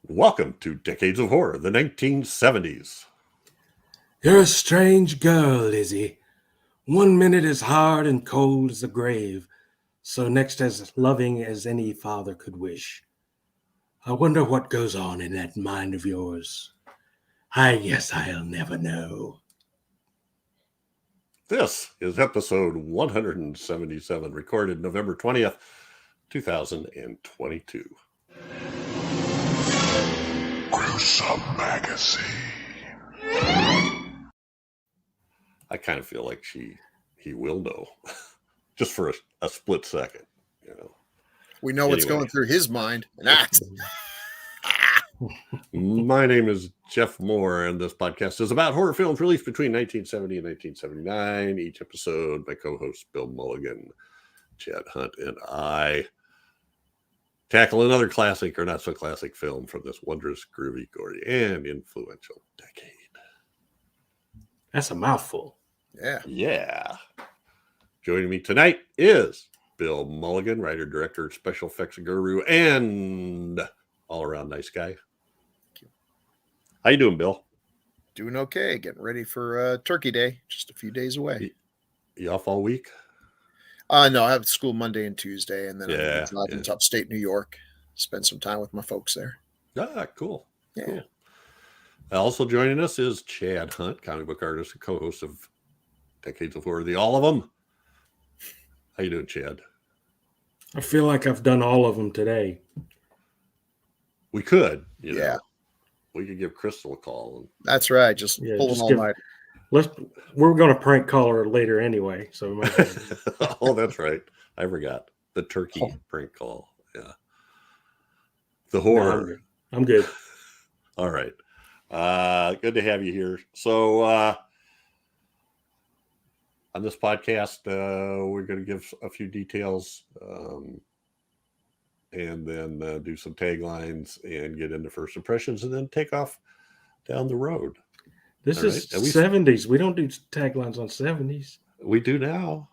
Welcome to Decades of Horror, the 1970s. You're a strange girl, Lizzie. 1 minute as hard and cold as the grave, so next as loving as any father could wish. I wonder what goes on in that mind of yours. I guess I'll never know. This is episode 177, recorded November 20th, 2022. Gruesome Magazine. I kind of feel like he will know, just for a split second, you know. We know what's going through his mind, and that's. My name is Jeff Mohr, and this podcast is about horror films released between 1970 and 1979. Each episode, my co-host Bill Mulligan, Chad Hunt, and I tackle another classic or not so classic film from this wondrous, groovy, gory, and influential decade. That's a mouthful. Yeah. Joining me tonight is Bill Mulligan, writer, director, special effects guru, and all-around nice guy. How you doing, Bill? Doing okay. Getting ready for Turkey Day. Just a few days away. You off all week? No, I have school Monday and Tuesday, and then I'm driving to upstate New York. Spend some time with my folks there. Ah, cool. Yeah. Cool. Also joining us is Chad Hunt, comic book artist and co-host of Decades of Horror, the All of Them. How you doing, Chad? I feel like I've done all of them today. We could, you know. We could give Crystal a call. That's right. Just pulling all night. We're going to prank call her later anyway. So we might Oh, that's right. I forgot. The turkey prank call. Yeah. The horror. No, I'm good. All right. Good to have you here. So on this podcast, we're going to give a few details and then do some taglines and get into first impressions and then take off down the road. This is 70s. We don't do taglines on 70s. We do now.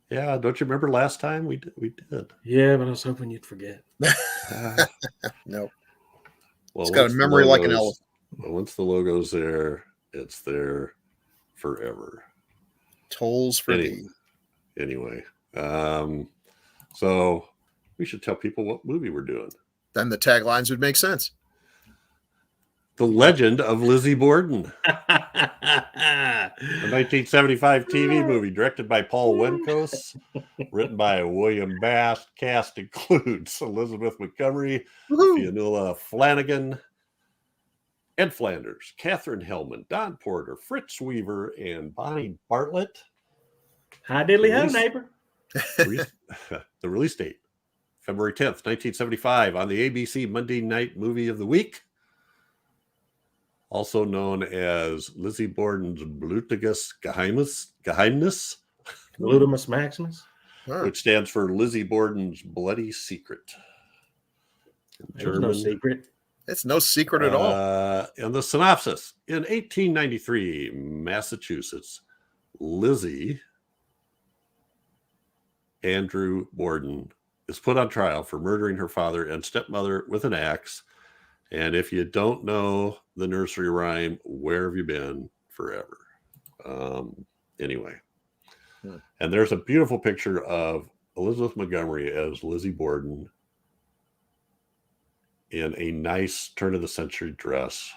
Yeah. Don't you remember last time we did? Yeah, but I was hoping you'd forget. No. Well, it's got a memory like an elephant. Once the logo's there, it's there forever. Tolls for me. Anyway, so we should tell people what movie we're doing. Then the taglines would make sense. The Legend of Lizzie Borden. A 1975 TV movie directed by Paul Wendkos, written by William Bast. Cast includes Elizabeth Montgomery, Fionnuala Flanagan, Ed Flanders, Catherine Hellman, Don Porter, Fritz Weaver, and Bonnie Bartlett. Hi, diddly ho, neighbor. The release date, February 10th, 1975, on the ABC Monday Night Movie of the Week, also known as Lizzie Borden's Blutiges Geheimnis. Blutimus Maximus. Which stands for Lizzie Borden's Bloody Secret. There's no secret. It's no secret at all. And the synopsis. In 1893, Massachusetts, Lizzie Andrew Borden is put on trial for murdering her father and stepmother with an axe. And if you don't know the nursery rhyme, where have you been forever? Anyway. And there's a beautiful picture of Elizabeth Montgomery as Lizzie Borden in a nice turn-of-the-century dress.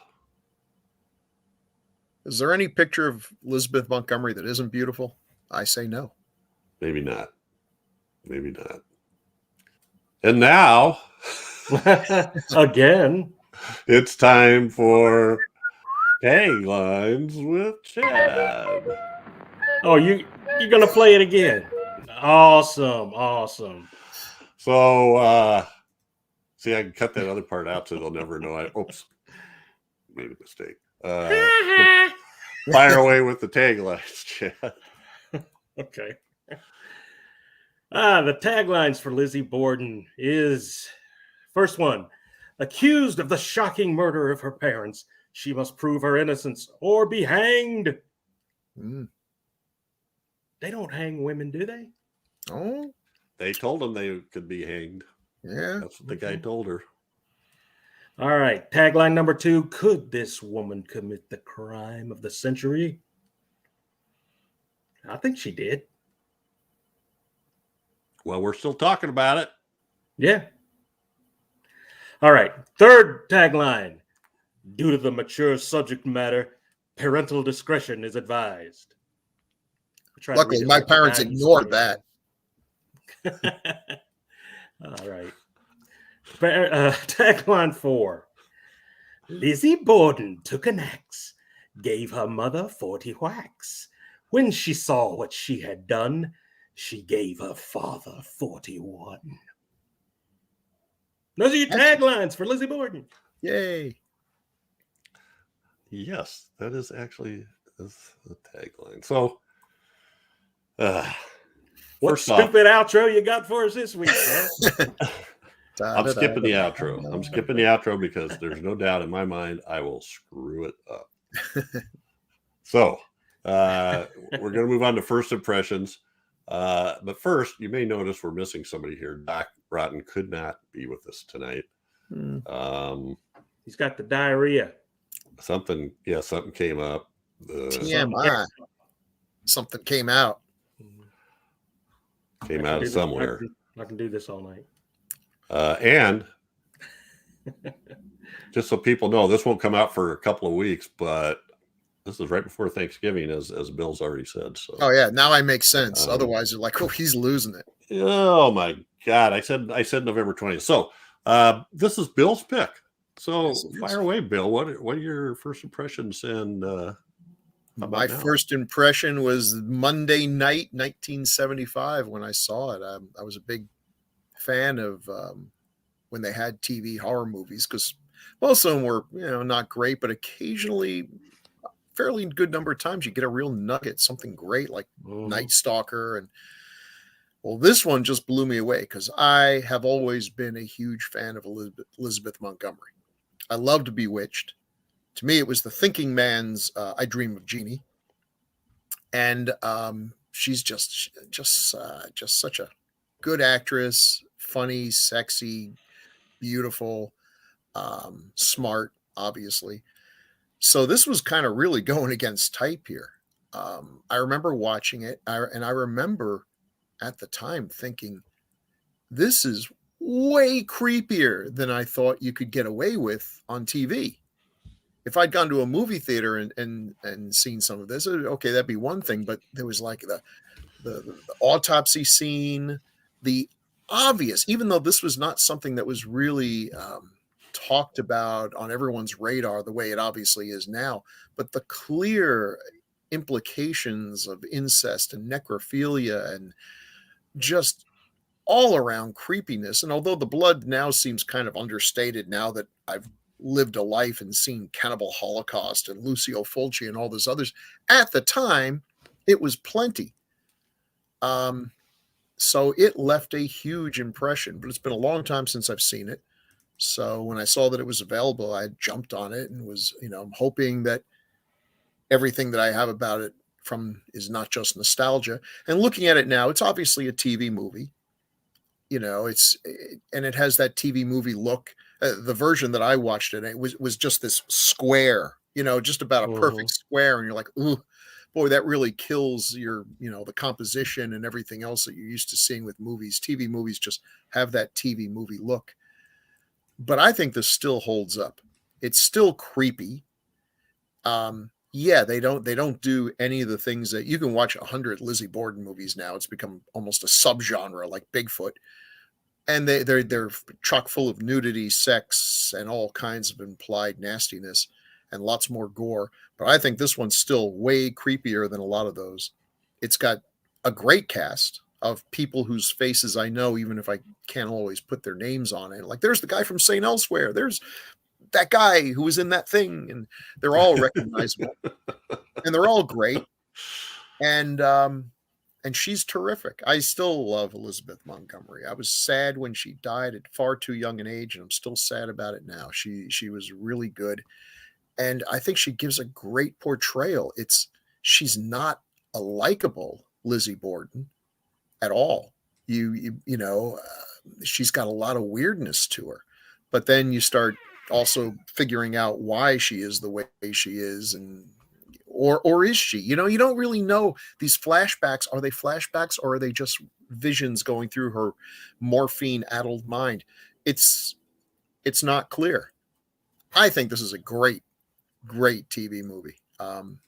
Is there any picture of Elizabeth Montgomery that isn't beautiful? I say no. Maybe not. Maybe not. And now... Again... It's time for Taglines with Chad. Oh, you're going to play it again. Awesome. So, see, I can cut that other part out so they'll never know oops, made a mistake. Fire away with the taglines, Chad. Okay. The taglines for Lizzie Borden is, first one, accused of the shocking murder of her parents, she must prove her innocence or be hanged. They don't hang women, do they? Oh, They told them they could be hanged. yeah. That's what the guy told her. All right. Tagline number 2. Could this woman commit the crime of the century? I think she did. Well, we're still talking about it. Yeah. All right. Third tagline. Due to the mature subject matter, parental discretion is advised. Luckily, my parents ignored that. All right. Tagline 4. Lizzie Borden took an axe, gave her mother 40 whacks. When she saw what she had done, she gave her father 41. Those are your taglines for Lizzie Borden. Yay. Yes, that is actually the tagline. So, what stupid outro you got for us this week, man? I'm skipping the outro. I'm skipping the outro because there's no doubt in my mind I will screw it up. So, we're going to move on to first impressions. But first, you may notice we're missing somebody here. Doc Broughton could not be with us tonight. He's got the diarrhea. Something came up. TMI. Something came out. Came out of somewhere. I can do this all night. And just so people know, this won't come out for a couple of weeks, but this is right before Thanksgiving, as Bill's already said. So, oh yeah, now I make sense. Otherwise, you're like, oh, he's losing it. Oh my God! I said November 20th. So this is Bill's pick. So fire away, Bill. What are your first impressions? And my first impression was Monday night, 1975, when I saw it. I was a big fan of when they had TV horror movies, because most of them were, not great, but occasionally, fairly good number of times, you get a real nugget, something great like Night Stalker. And well, this one just blew me away because I have always been a huge fan of Elizabeth Montgomery. I loved Bewitched. To me, it was the thinking man's I Dream of Jeannie. And she's just such a good actress, funny, sexy, beautiful, smart, obviously. So this was kind of really going against type here. I remember watching it, and I remember at the time thinking, this is way creepier than I thought you could get away with on TV. If I'd gone to a movie theater and seen some of this, okay, that'd be one thing. But there was like the autopsy scene, the obvious, even though this was not something that was really talked about on everyone's radar the way it obviously is now, but the clear implications of incest and necrophilia and just all around creepiness. And although the blood now seems kind of understated now that I've lived a life and seen Cannibal Holocaust and Lucio Fulci and all those others, at the time it was plenty. So it left a huge impression, but it's been a long time since I've seen it. So when I saw that it was available, I jumped on it and was, I'm hoping that everything that I have about it is not just nostalgia. And looking at it now, it's obviously a TV movie. And it has that TV movie look. The version that I watched it was just this square, just about a perfect square. And you're like, ooh, boy, that really kills your, the composition and everything else that you're used to seeing with movies. TV movies just have that TV movie look. But I think this still holds up. It's still creepy. They don't do any of the things that you can watch 100 Lizzie Borden movies now. It's become almost a subgenre like Bigfoot. And they're chock full of nudity, sex, and all kinds of implied nastiness and lots more gore. But I think this one's still way creepier than a lot of those. It's got a great cast of people whose faces I know, even if I can't always put their names on it. Like there's the guy from St. Elsewhere. There's that guy who was in that thing, and they're all recognizable and they're all great. And she's terrific. I still love Elizabeth Montgomery. I was sad when she died at far too young an age, and I'm still sad about it now. She was really good. And I think she gives a great portrayal. She's not a likable Lizzie Borden at all. She's got a lot of weirdness to her. But then you start also figuring out why she is the way she is, and or is she? You don't really know. These flashbacks, are they flashbacks or are they just visions going through her morphine-addled mind? It's not clear. I think this is a great TV movie. I'm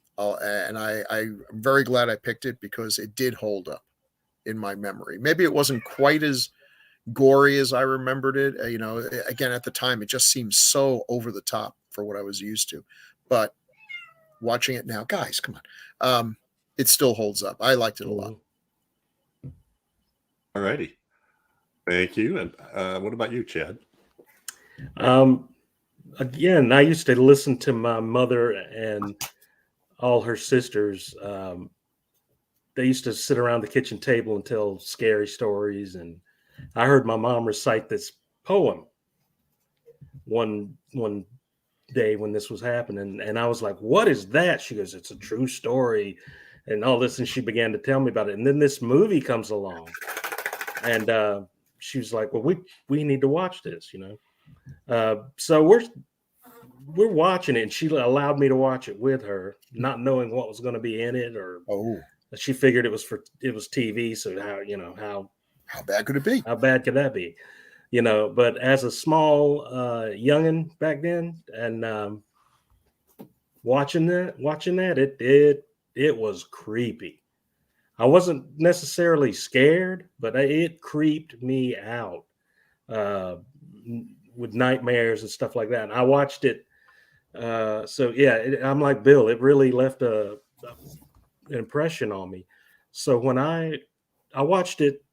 very glad I picked it because it did hold up in my memory. Maybe it wasn't quite as gory as I remembered it. Again, at the time, it just seemed so over the top for what I was used to. But watching it now, guys, come on. It still holds up. I liked it a lot. All righty. Thank you. And what about you, Chad? Again, I used to listen to my mother and all her sisters. They used to sit around the kitchen table and tell scary stories. And I heard my mom recite this poem one day when this was happening. And I was like, what is that? She goes, it's a true story and all this. And she began to tell me about it. And then this movie comes along. And she was like, well, we need to watch this, So we're watching it, and she allowed me to watch it with her, not knowing what was going to be in it, or she figured it was TV. So how bad could it be? How bad could that be? But as a small youngin back then, and watching that, it was creepy. I wasn't necessarily scared, but it creeped me out with nightmares and stuff like that. And I watched it. I'm like Bill. It really left an impression on me. So when I watched it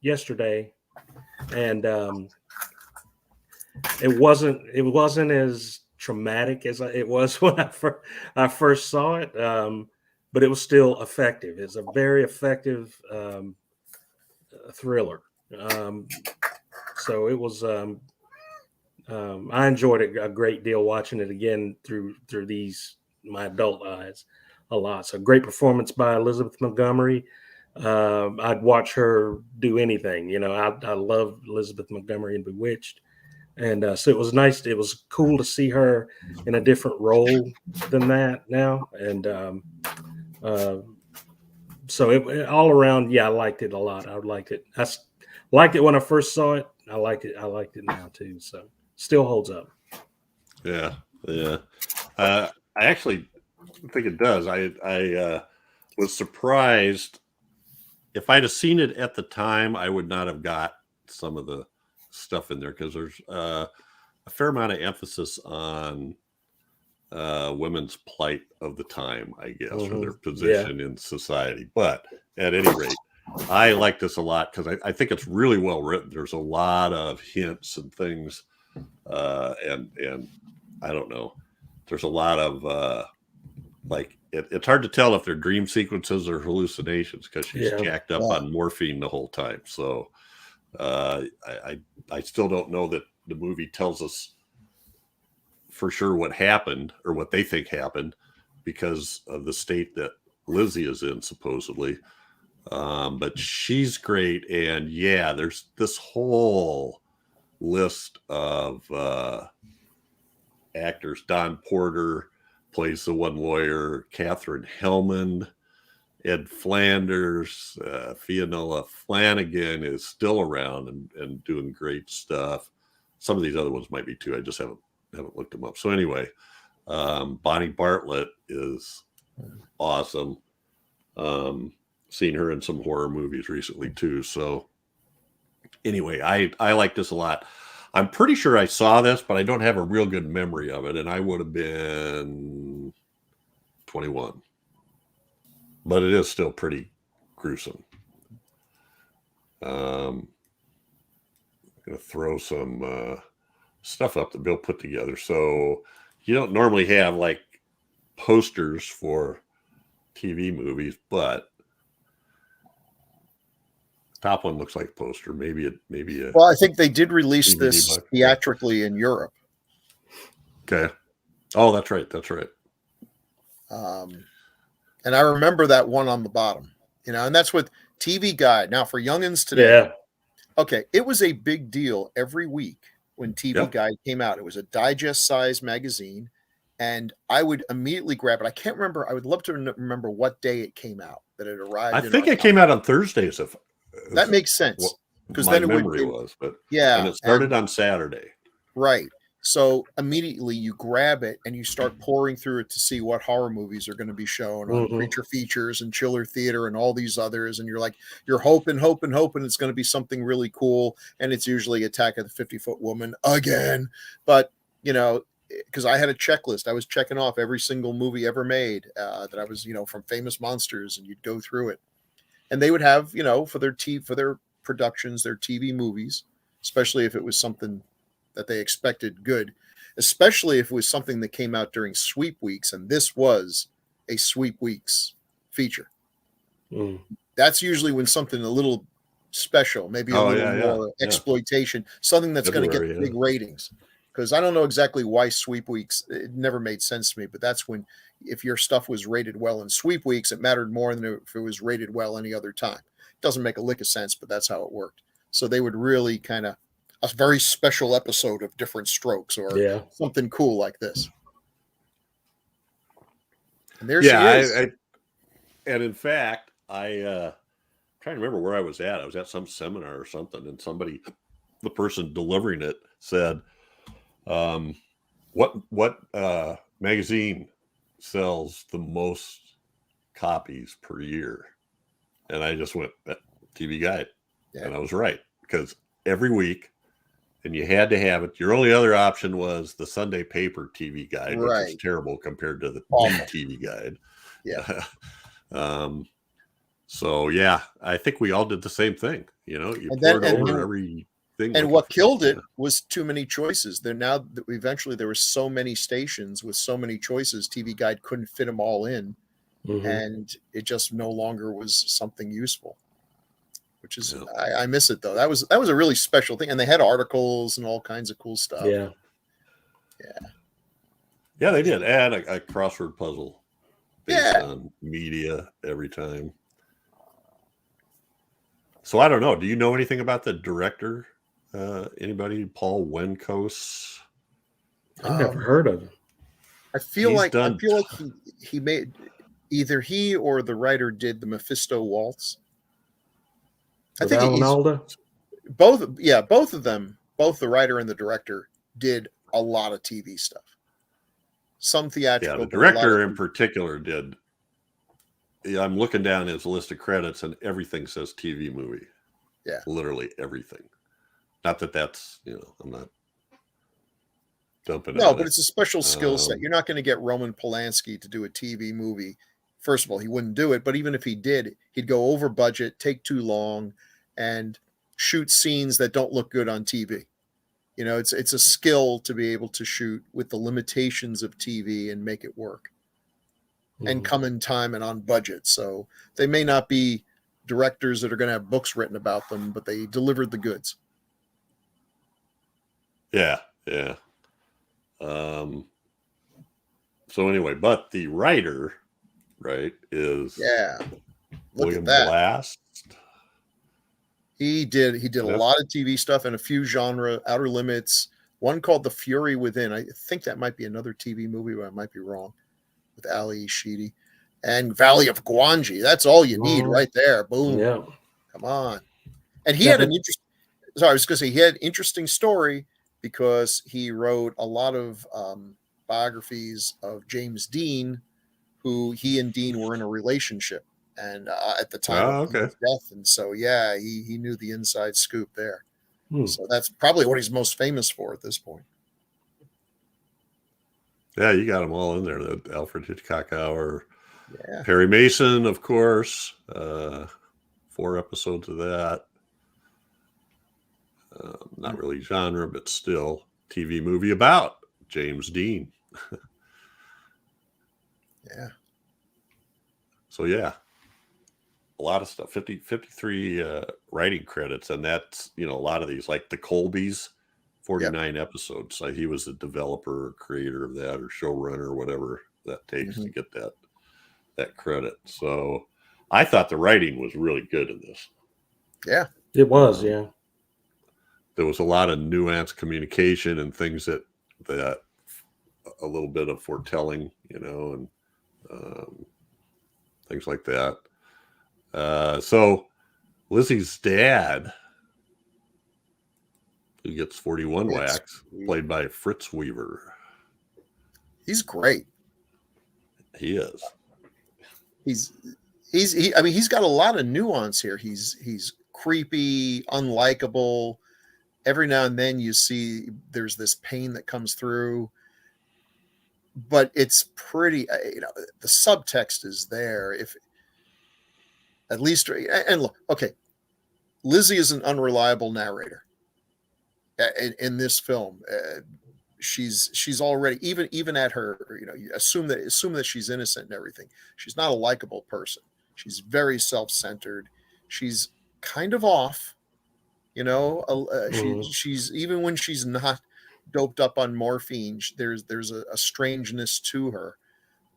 yesterday, and it wasn't as traumatic as it was when I first saw it. But it was still effective. It's a very effective thriller. So it was. I enjoyed it a great deal watching it again through my adult eyes a lot. So great performance by Elizabeth Montgomery. I'd watch her do anything. I love Elizabeth Montgomery in Bewitched, and so it was nice. It was cool to see her in a different role than that now, and. So it all around, I liked it a lot. I liked it. I liked it when I first saw it. I liked it now too. So still holds up. Yeah. I actually think it does. I was surprised. If I'd have seen it at the time, I would not have got some of the stuff in there, because there's a fair amount of emphasis on women's plight of the time, I guess, or their position in society. But at any rate, I like this a lot because I think it's really well written. There's a lot of hints and things, and I don't know. There's a lot of it's hard to tell if they're dream sequences or hallucinations because she's jacked up on morphine the whole time. So I still don't know that the movie tells us for sure what happened or what they think happened because of the state that Lizzie is in, supposedly. But she's great. And there's this whole list of actors. Don Porter plays the one lawyer, Catherine Hellman, Ed Flanders, Fionnula Flanagan is still around and doing great stuff. Some of these other ones might be too. I just haven't looked them up. So anyway, Bonnie Bartlett is awesome. Seen her in some horror movies recently too. So anyway, I like this a lot. I'm pretty sure I saw this, but I don't have a real good memory of it. And I would have been 21. But it is still pretty gruesome. I'm going to throw some stuff up that Bill put together. So you don't normally have like posters for TV movies, but top one looks like a poster. Maybe well, I think they did release this theatrically in Europe. Okay. Oh, that's right. And I remember that one on the bottom, and that's with TV Guide. Now for youngins today. Yeah. Okay. It was a big deal every week when TV Yep. Guide came out. It was a digest-sized magazine, and I would immediately grab it. I can't remember. I would love to remember what day it came out, that it arrived. I think it came out on Thursdays. If that makes sense, because my then it memory would, was, but yeah, and it started on Saturday. right. So immediately you grab it and you start pouring through it to see what horror movies are going to be shown on Creature Features and Chiller Theater and all these others. And you're hoping it's going to be something really cool. And it's usually Attack of the 50-Foot Woman again. But, because I had a checklist, I was checking off every single movie ever made that I was, from Famous Monsters, and you'd go through it. And they would have, for their productions, their TV movies, especially if it was something that they expected good, especially if it was something that came out during sweep weeks, and this was a sweep weeks feature. That's usually when something a little special, maybe a little more exploitation, something that's going to get big ratings. Because I don't know exactly why sweep weeks, it never made sense to me, but that's when, if your stuff was rated well in sweep weeks, it mattered more than if it was rated well any other time. It doesn't make a lick of sense, but that's how it worked. So they would really kind of, a very special episode of Different Strokes or something cool like this. And there she is. And in fact, I'm trying to remember where I was at. I was at some seminar or something, and the person delivering it said, what magazine sells the most copies per year? And I just went, TV Guide. Yeah. And I was right, because every week, and you had to have it. Your only other option was the Sunday paper TV Guide, which is terrible compared to the TV Guide. Yeah. So yeah, I think we all did the same thing. You poured over everything. And what killed it was too many choices. Eventually there were so many stations with so many choices. TV Guide couldn't fit them all in, and it just no longer was something useful. Which is, I miss it though. That was a really special thing, and they had articles and all kinds of cool stuff. Yeah, they did add a crossword puzzle based on media every time. So I don't know. Do you know anything about the director? Anybody? Paul Wendkos? I've never heard of him. I feel like he made, either he or the writer did the Mephisto Waltz. I think both of them, both the writer and the director, did a lot of TV stuff. Some theatrical. Yeah, the director in particular did. Yeah, I'm looking down his list of credits, and everything says TV movie. Yeah, literally everything. Not that that's I'm not dumping. No, but it's a special skill set. You're not going to get Roman Polanski to do a TV movie. First of all, he wouldn't do it, but even if he did, he'd go over budget, take too long, and shoot scenes that don't look good on TV. It's a skill to be able to shoot with the limitations of TV and make it work and come in time and on budget. So they may not be directors that are going to have books written about them, but they delivered the goods. Yeah. So anyway, but the writer, right, is William Bast. He did a lot of TV stuff and a few genre, Outer Limits, one called The Fury Within. I think that might be another TV movie, but I might be wrong, with Ali Sheedy. And Valley of Gwangi. That's all you need right there. Boom. Yeah. Come on. And he had an interesting story, because he wrote a lot of biographies of James Dean, who he and Dean were in a relationship, and at the time of his death. And so, he knew the inside scoop there. So that's probably what he's most famous for at this point. Yeah, you got them all in there. The Alfred Hitchcock Hour. Yeah. Perry Mason, of course. 4 episodes of that. Not really genre, but still TV movie about James Dean. Yeah. So a lot of stuff. 53 writing credits, and that's a lot of these, like the Colbys, 49 episodes. So he was the developer or creator of that, or showrunner, or whatever that takes to get that credit. So I thought the writing was really good in this. Yeah, it was. Yeah. there was a lot of nuanced communication and things that a little bit of foretelling, and things like that. So Lizzie's dad, who gets 41 whacks, played by Fritz Weaver. He's great. He is. I mean, he's got a lot of nuance here. He's creepy, unlikable. Every now and then you see there's this pain that comes through, but it's pretty, the subtext is there. If at least, and look, okay, Lizzie is an unreliable narrator in this film. She's already, even at her, you assume that she's innocent and everything. She's not a likable person. She's very self-centered. She's kind of off, she's even when she's not doped up on morphine, there's a strangeness to her.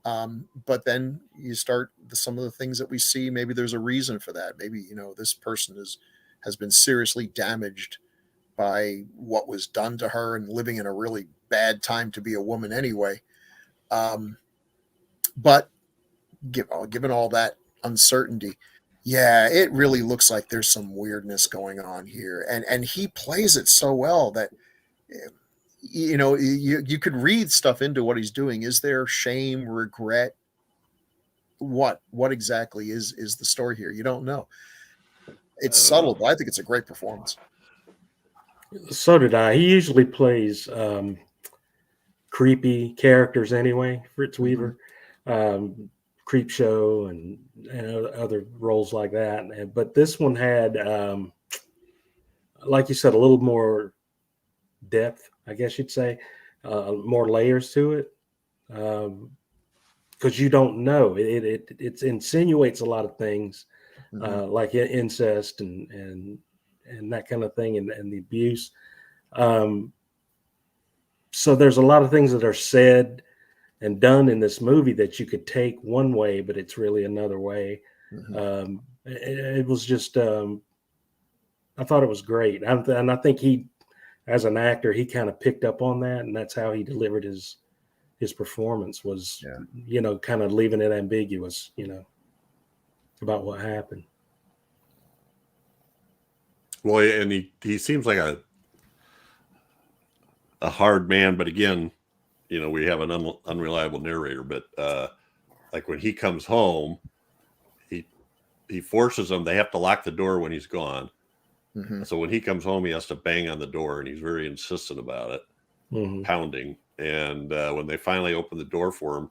But then you start some of the things that we see. Maybe there's a reason for that. Maybe, this person has been seriously damaged by what was done to her and living in a really bad time to be a woman anyway. But given all that uncertainty, yeah, it really looks like there's some weirdness going on here. And he plays it so well that, you could read stuff into what he's doing. Is there shame, regret? What exactly is the story here? You don't know. It's subtle, but I think it's a great performance. So did I. He usually plays creepy characters anyway, Fritz Weaver. Creep Show and other roles like that. But this one had, like you said, a little more depth, I guess you'd say, more layers to it. Because you don't know. It insinuates a lot of things, like incest and that kind of thing, and the abuse. So there's a lot of things that are said and done in this movie that you could take one way, but it's really another way. It was just, I thought it was great. And I think he, as an actor, he kind of picked up on that, and that's how he delivered his performance was, kind of leaving it ambiguous, about what happened. Well, and he seems like a hard man, but again, we have an unreliable narrator. But like when he comes home, he forces them. They have to lock the door when he's gone. So when he comes home, he has to bang on the door, and he's very insistent about it, pounding. And when they finally open the door for him,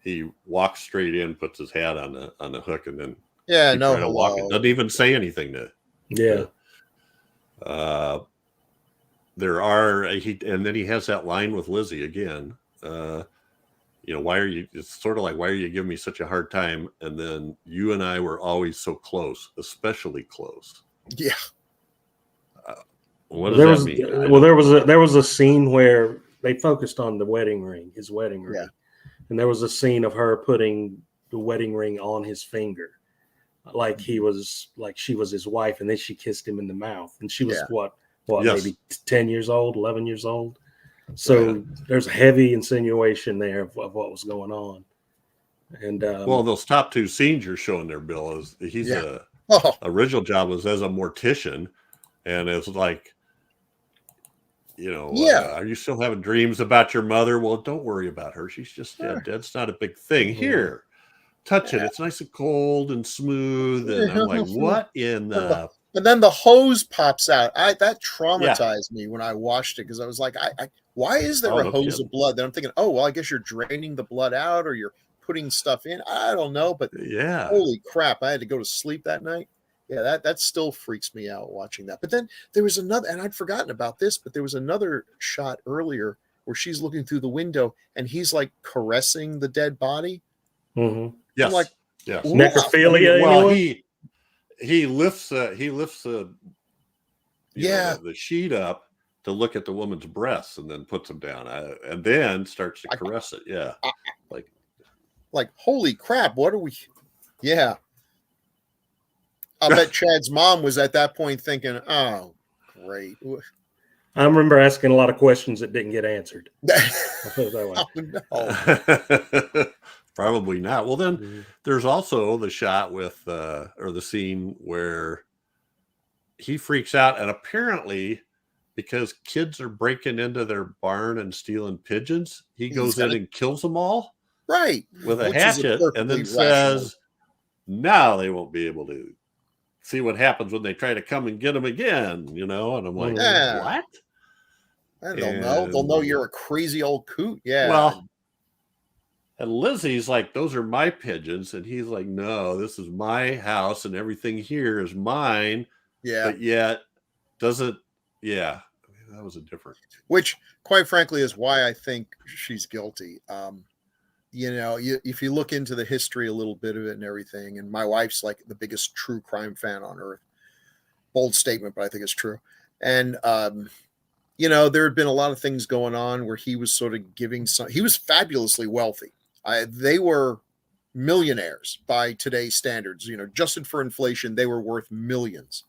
he walks straight in, puts his hat on the hook, and then walking. Doesn't even say anything to. And then he has that line with Lizzie again. Why are you? It's sort of like, why are you giving me such a hard time? And then you and I were always so close, especially close. Yeah. What does that mean? Well, there was a scene where they focused on the wedding ring, his wedding ring, and there was a scene of her putting the wedding ring on his finger, like she was his wife, and then she kissed him in the mouth, and she was maybe 10 years old, 11 years old. So there's a heavy insinuation there of what was going on. And those top two scenes you're showing there, Bill, is he's original job was as a mortician, and it's like, are you still having dreams about your mother? Well, don't worry about her. She's just dead. That's not a big thing. Here, touch it. It's nice and cold and smooth. And I'm like, what in the... And then the hose pops out. That traumatized me when I watched it, because I was like, why is there a hose of blood? Then I'm thinking, oh, well, I guess you're draining the blood out, or you're putting stuff in. I don't know, but holy crap, I had to go to sleep that night. Yeah, that still freaks me out watching that. But then there was another, and I'd forgotten about this, but there was another shot earlier where she's looking through the window and he's like caressing the dead body. Yes. I'm like, necrophilia. Well, he lifts the sheet up to look at the woman's breasts and then puts them down, and then starts to caress it. Yeah, like holy crap! What are we? Yeah. I bet Chad's mom was at that point thinking, "Oh, great." I remember asking a lot of questions that didn't get answered. I'll put it that way. Oh, no. Probably not. Well, then Mhm. there's also the shot with, or the scene where he freaks out, and apparently, because kids are breaking into their barn and stealing pigeons, he He's goes in gotta- and kills them all Right. with a Which is a hatchet, and perfectly then rational. says, now they won't be able to see what happens when they try to come and get them again, And I'm like, Yeah. what? And they'll know. They'll know And, you're a crazy old coot. Yeah. well, and Lizzie's like, those are my pigeons. And he's like, no, this is my house and everything here is mine. Yeah. But yet doesn't, yeah, that was a different. Which, quite frankly, is why I think she's guilty. If you look into the history a little bit of it and everything, and my wife's like the biggest true crime fan on earth. Bold statement, but I think it's true. And, there had been a lot of things going on where he was sort of giving he was fabulously wealthy. They were millionaires by today's standards, adjusted for inflation, they were worth millions.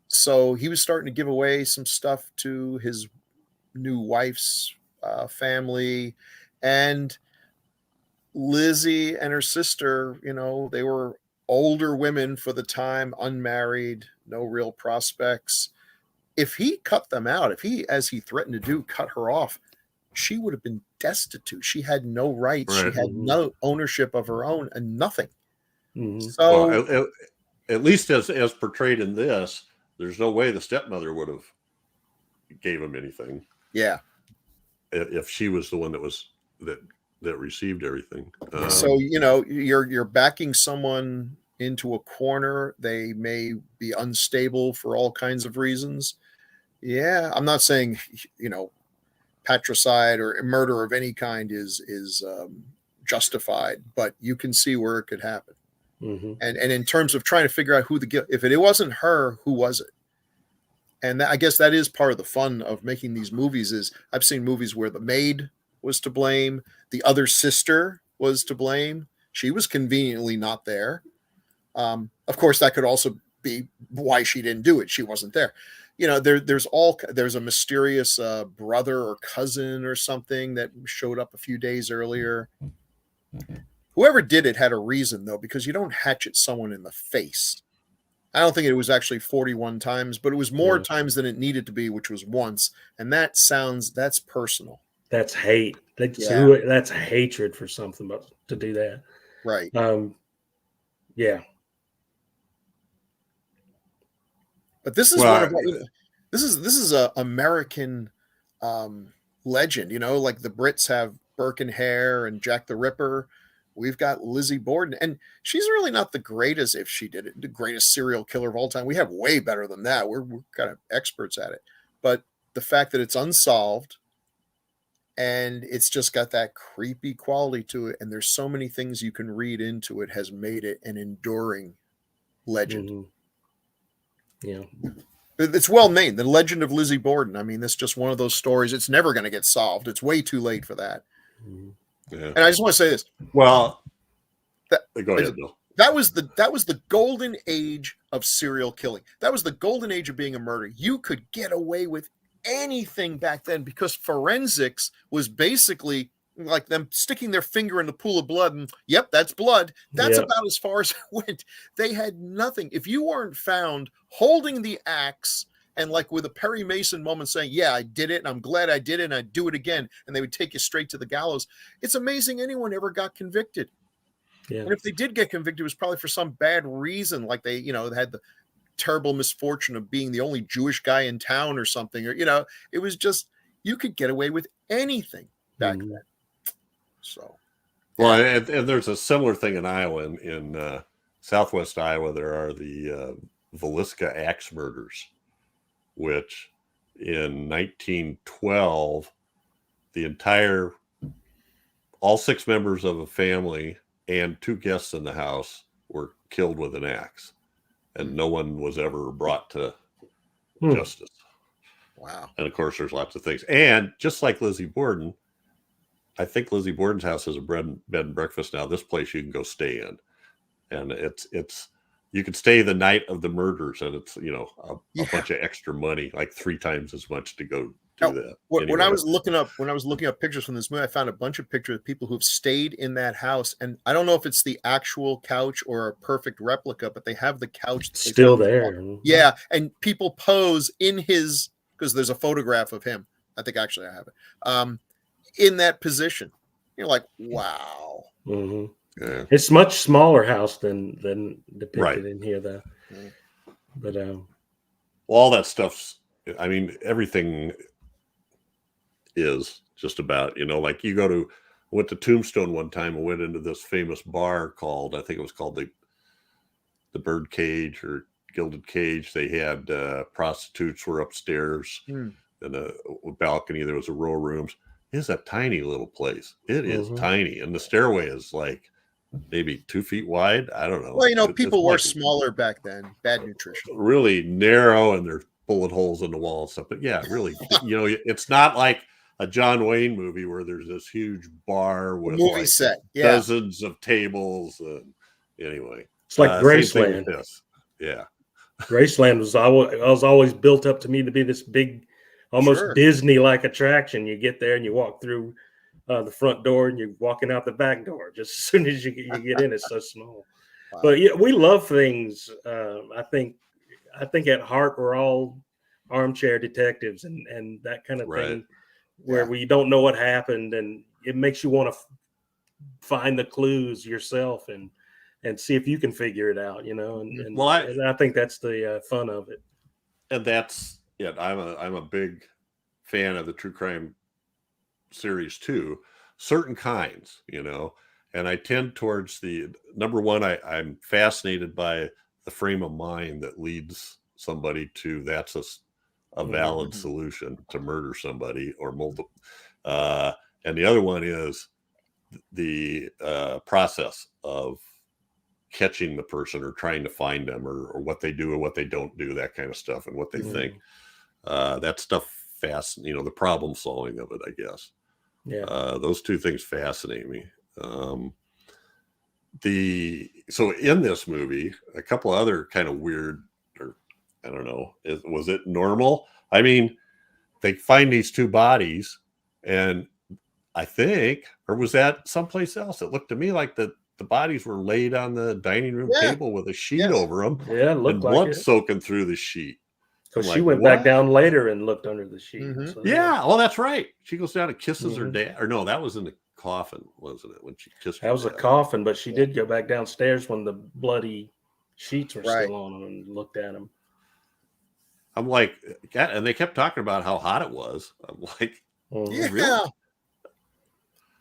So he was starting to give away some stuff to his new wife's family, and Lizzie and her sister, they were older women for the time, unmarried, no real prospects. If he cut them out, if he, as he threatened to do, cut her off, she would have been destitute. She had no rights. Right. She had no ownership of her own and nothing. Mhm. So, Well, at least as portrayed in this, there's no way the stepmother would have gave him anything. yeah. If she was the one that received everything. So you're backing someone into a corner. They may be unstable for all kinds of reasons. Yeah, I'm not saying patricide or murder of any kind is justified, but you can see where it could happen. Mhm. And in terms of trying to figure out if it wasn't her, who was it? And I guess that is part of the fun of making these movies. Is I've seen movies where the maid was to blame, the other sister was to blame. She was conveniently not there. Of course, that could also be why she didn't do it. She wasn't there. There's a mysterious brother or cousin or something that showed up a few days earlier. Whoever did it had a reason, though, because you don't hatchet someone in the face. I don't think it was actually 41 times, but it was more times than it needed to be, which was once. And that's personal. That's hate. That's hatred for something, but to do that. Right. Yeah. But this is this is a American legend, like the Brits have Burke and Hare and Jack the Ripper. We've got Lizzie Borden, and she's really not the greatest, if she did it, the greatest serial killer of all time. We have way better than that. We're kind of experts at it. But the fact that it's unsolved and it's just got that creepy quality to it, and there's so many things you can read into it, has made it an enduring legend. Mm-hmm. Yeah. It's well named, The Legend of Lizzie Borden. I mean, it's just one of those stories. It's never going to get solved. It's way too late for that. Mm-hmm. Yeah. And I just want to say this. Well, go ahead, Bill. That was the golden age of serial killing. That was the golden age of being a murderer. You could get away with anything back then because forensics was basically like them sticking their finger in the pool of blood and, yep, that's blood. That's about as far as it went. They had nothing. If you weren't found holding the axe and like with a Perry Mason moment saying, yeah, I did it and I'm glad I did it and I'd do it again, and they would take you straight to the gallows, it's amazing anyone ever got convicted. Yeah. And if they did get convicted, it was probably for some bad reason, like they had the terrible misfortune of being the only Jewish guy in town or something, or it was just, you could get away with anything back then. So, well, and there's a similar thing in Iowa. In Southwest Iowa, there are the Villisca axe murders, which in 1912, all 6 members of a family and 2 guests in the house were killed with an axe, and no one was ever brought to justice. Wow. And of course, there's lots of things. And just like Lizzie Borden, I think Lizzie Borden's house has a bed and breakfast now. This place you can go stay in. And it's you could stay the night of the murders, and it's a Yeah. bunch of extra money, like 3 times as much to go do Now, that. when Anyway. I was looking up pictures from this movie, I found a bunch of pictures of people who've stayed in that house, and I don't know if it's the actual couch or a perfect replica, but they have the couch that they Still found. there. Yeah, and people pose in his, because there's a photograph of him. I think actually I have it. In that position, you're like, wow. Mm-hmm. Yeah. It's much smaller house than depicted Right. in here, though. Yeah. But well, all that stuff's. I mean, everything is just about, like you went to Tombstone one time and went into this famous bar called, I think it was called the Bird Cage or Gilded Cage. They had prostitutes were upstairs in a balcony. There was a row of rooms. It's a tiny little place. It is tiny, and the stairway is like maybe 2 feet wide. I don't know. Well, people were smaller back then. Bad nutrition. Really narrow, and there's bullet holes in the wall and stuff. But yeah, really, it's not like a John Wayne movie where there's this huge bar with movie set, dozens of tables. Anyway, it's like Graceland. Yeah, Graceland was always built up to me to be this big, almost Disney-like attraction. You get there and you walk through the front door and you're walking out the back door. Just as soon as you get in, it's so small. Wow. But yeah, we love things. I think at heart we're all armchair detectives and that kind of thing, where we don't know what happened, and it makes you want to find the clues yourself and see if you can figure it out. And I think that's the fun of it. And that's it. I'm a big fan of the true crime series too, certain kinds, and I tend towards the number one. I'm fascinated by the frame of mind that leads somebody to that's a valid solution to murder somebody or multiple. And the other one is the process of catching the person or trying to find them or what they do or what they don't do, that kind of stuff, and what they think. That stuff fascinating, the problem solving of it, I guess. Yeah. Those two things fascinate me. So in this movie, a couple other kind of weird, or I don't know, was it normal? I mean, they find these 2 bodies, and I think, or was that someplace else? It looked to me like the bodies were laid on the dining room table with a sheet over them. Yeah, it looked and like blood soaking through the sheet. Because she went back down later and looked under the sheet. So, well, that's right. She goes down and kisses her dad. Or no, that was in the coffin, wasn't it? When she kissed her That was dad. a coffin, but she did go back downstairs when the bloody sheets were still on them and looked at them. I'm like, and they kept talking about how hot it was. I'm like, really?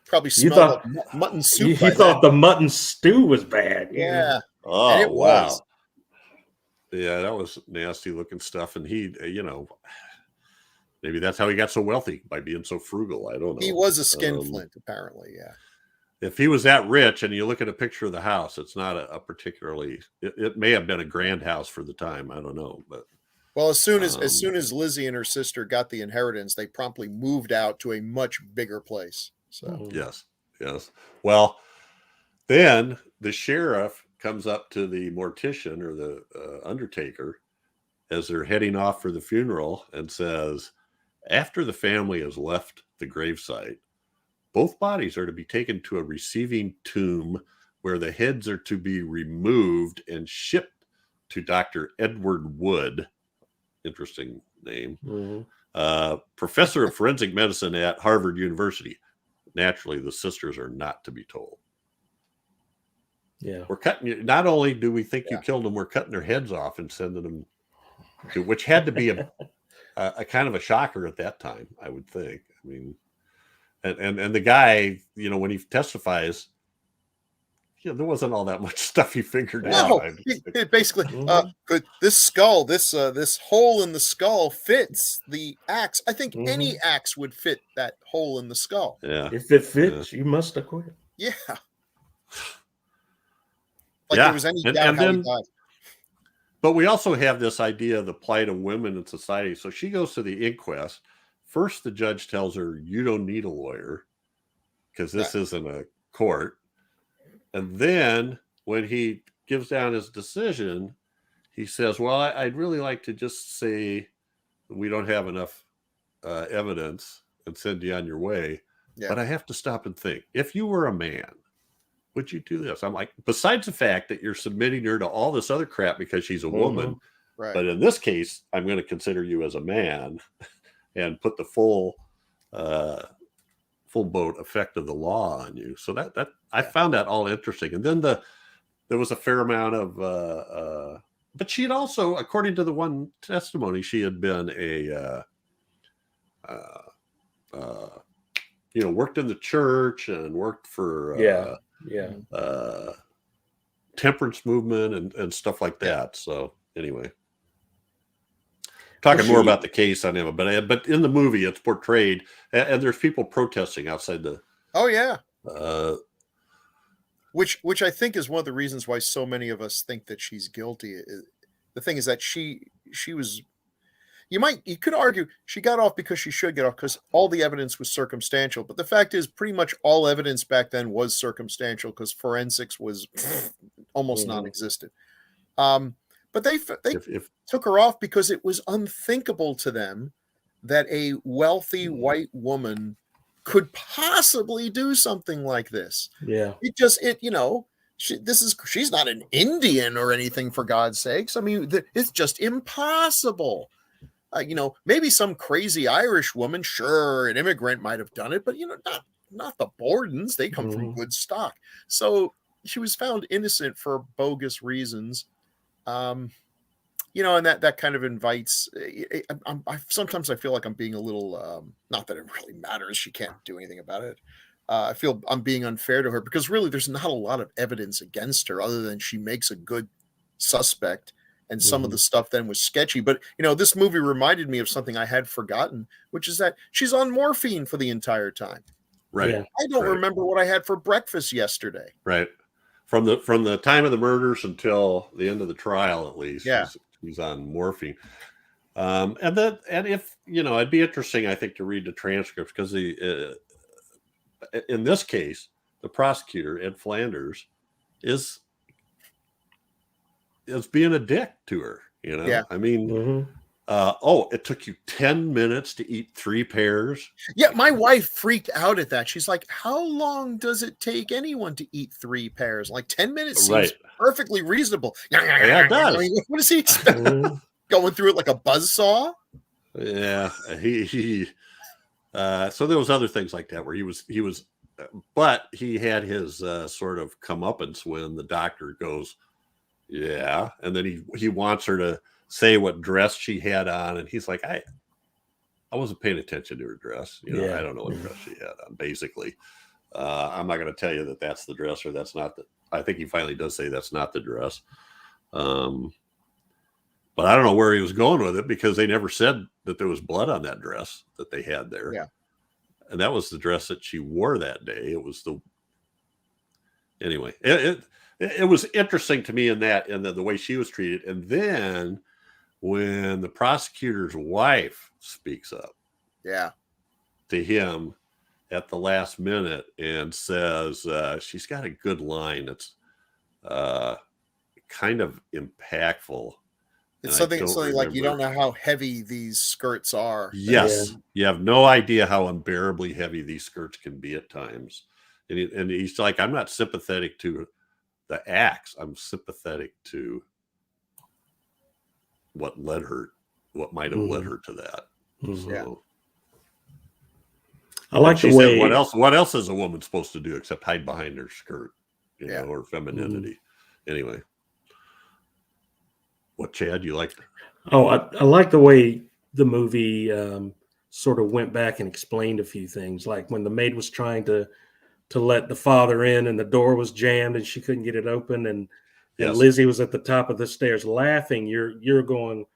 Probably smelled like mutton soup. You thought the mutton stew was bad. Yeah. Oh, it was. Yeah, that was nasty looking stuff. And he, maybe that's how he got so wealthy, by being so frugal. I don't know. He was a skinflint, apparently. Yeah. If he was that rich and you look at a picture of the house, it's not a particularly, it may have been a grand house for the time. I don't know. But well, as soon as Lizzie and her sister got the inheritance, they promptly moved out to a much bigger place. So yes. Well, then the sheriff comes up to the mortician or the undertaker as they're heading off for the funeral and says, after the family has left the gravesite, both bodies are to be taken to a receiving tomb where the heads are to be removed and shipped to Dr. Edward Wood. Interesting name. Professor of forensic medicine at Harvard University. Naturally, the sisters are not to be told. Yeah. We're cutting you. Not only do we think you killed them, we're cutting their heads off and sending them to, which had to be a kind of a shocker at that time, I would think. I mean, and the guy, when he testifies, there wasn't all that much stuff he figured out. It basically, this skull, this hole in the skull fits the axe. I think any axe would fit that hole in the skull. Yeah. If it fits, you must acquit. Yeah. There was any doubt how he died. But we also have this idea of the plight of women in society. So she goes to the inquest. First, the judge tells her, you don't need a lawyer because this isn't a court. And then when he gives down his decision, he says, well, I'd really like to just say we don't have enough evidence and send you on your way. Yeah. But I have to stop and think, if you were a man, would you do this? I'm like, besides the fact that you're submitting her to all this other crap because she's a woman, Right. but in this case, I'm going to consider you as a man and put the full boat effect of the law on you. So that I found that all interesting. And then there was a fair amount of, but she had also, according to the one testimony, she had been worked in the church and worked for temperance movement and stuff like that. So anyway, talking more about the case on him, but in the movie it's portrayed, and there's people protesting outside the. Oh yeah. Which I think is one of the reasons why so many of us think that she's guilty. The thing is that she was. You could argue she got off because she should get off because all the evidence was circumstantial. But the fact is, pretty much all evidence back then was circumstantial because forensics was almost non-existent. But they took her off because it was unthinkable to them that a wealthy white woman could possibly do something like this. Yeah, she's not an Indian or anything, for God's sakes. I mean, it's just impossible. Maybe some crazy Irish woman, sure, an immigrant might have done it, but not the Bordens. They come from good stock. So she was found innocent for bogus reasons. And that kind of invites. Sometimes I feel like I'm being a little. Not that it really matters. She can't do anything about it. I feel I'm being unfair to her because really, there's not a lot of evidence against her other than she makes a good suspect. And some of the stuff then was sketchy. But, this movie reminded me of something I had forgotten, which is that she's on morphine for the entire time. Right. Yeah. I don't remember what I had for breakfast yesterday. Right. From the time of the murders until the end of the trial, at least. Yeah. He's on morphine. And if, it'd be interesting, I think, to read the transcripts because in this case, the prosecutor, Ed Flanders, is being a dick to her, Yeah. I mean, it took you 10 minutes to eat 3 pears. Yeah, my wife freaked out at that. She's like, how long does it take anyone to eat 3 pears? Like 10 minutes seems perfectly reasonable. Yeah, it does. I mean, what does he expect? Going through it like a buzzsaw? Yeah, so there was other things like that where he was, but he had his sort of comeuppance when the doctor goes, yeah, and then he wants her to say what dress she had on, and he's like, I wasn't paying attention to her dress. I don't know what dress she had on. Basically, I'm not going to tell you that that's the dress or that's not the. I think he finally does say that's not the dress, but I don't know where he was going with it because they never said that there was blood on that dress that they had there. Yeah, and that was the dress that she wore that day. It was anyway. It was interesting to me in the way she was treated. And then when the prosecutor's wife speaks up to him at the last minute and says, she's got a good line. It's kind of impactful. It's something like, you don't know how heavy these skirts are. Yes. You have no idea how unbearably heavy these skirts can be at times. And he's like, I'm not sympathetic to the acts. I'm sympathetic to what might have led her to that. So, I like the way. What else is a woman supposed to do except hide behind her skirt, or femininity? Anyway, what, Chad, you like? Oh, I like the way the movie sort of went back and explained a few things, like when the maid was trying to let the father in and the door was jammed and she couldn't get it open, and Lizzie was at the top of the stairs laughing. You're going,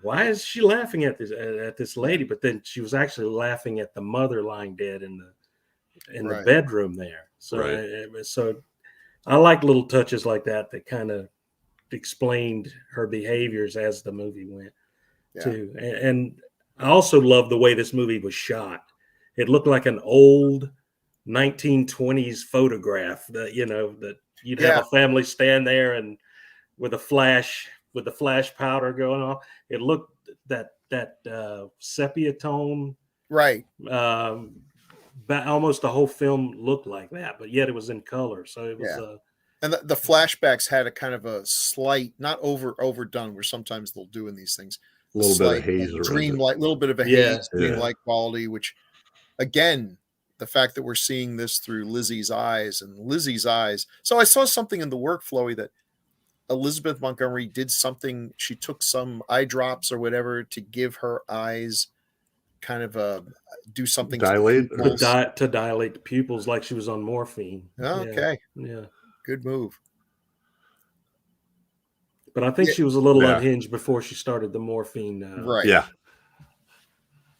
why is she laughing at this lady? But then she was actually laughing at the mother lying dead in the bedroom there. So I like little touches like that kind of explained her behaviors as the movie went too. And I also love the way this movie was shot. It looked like an old 1920s photograph that you'd have a family stand there and with the flash powder going on. It looked that sepia tone, right. Almost the whole film looked like that, but yet it was in color. So it was and the flashbacks had a kind of a slight, not overdone, where sometimes they'll do in these things. A little bit of haze, dreamlike, little bit of a haze, dreamlike quality. Which, again, the fact that we're seeing this through Lizzie's eyes. So I saw something in the workflow that Elizabeth Montgomery did something. She took some eye drops or whatever to give her eyes kind of do something to dilate the pupils, like she was on morphine. Okay, yeah. Good move. But I think she was a little unhinged before she started the morphine. Right. Yeah.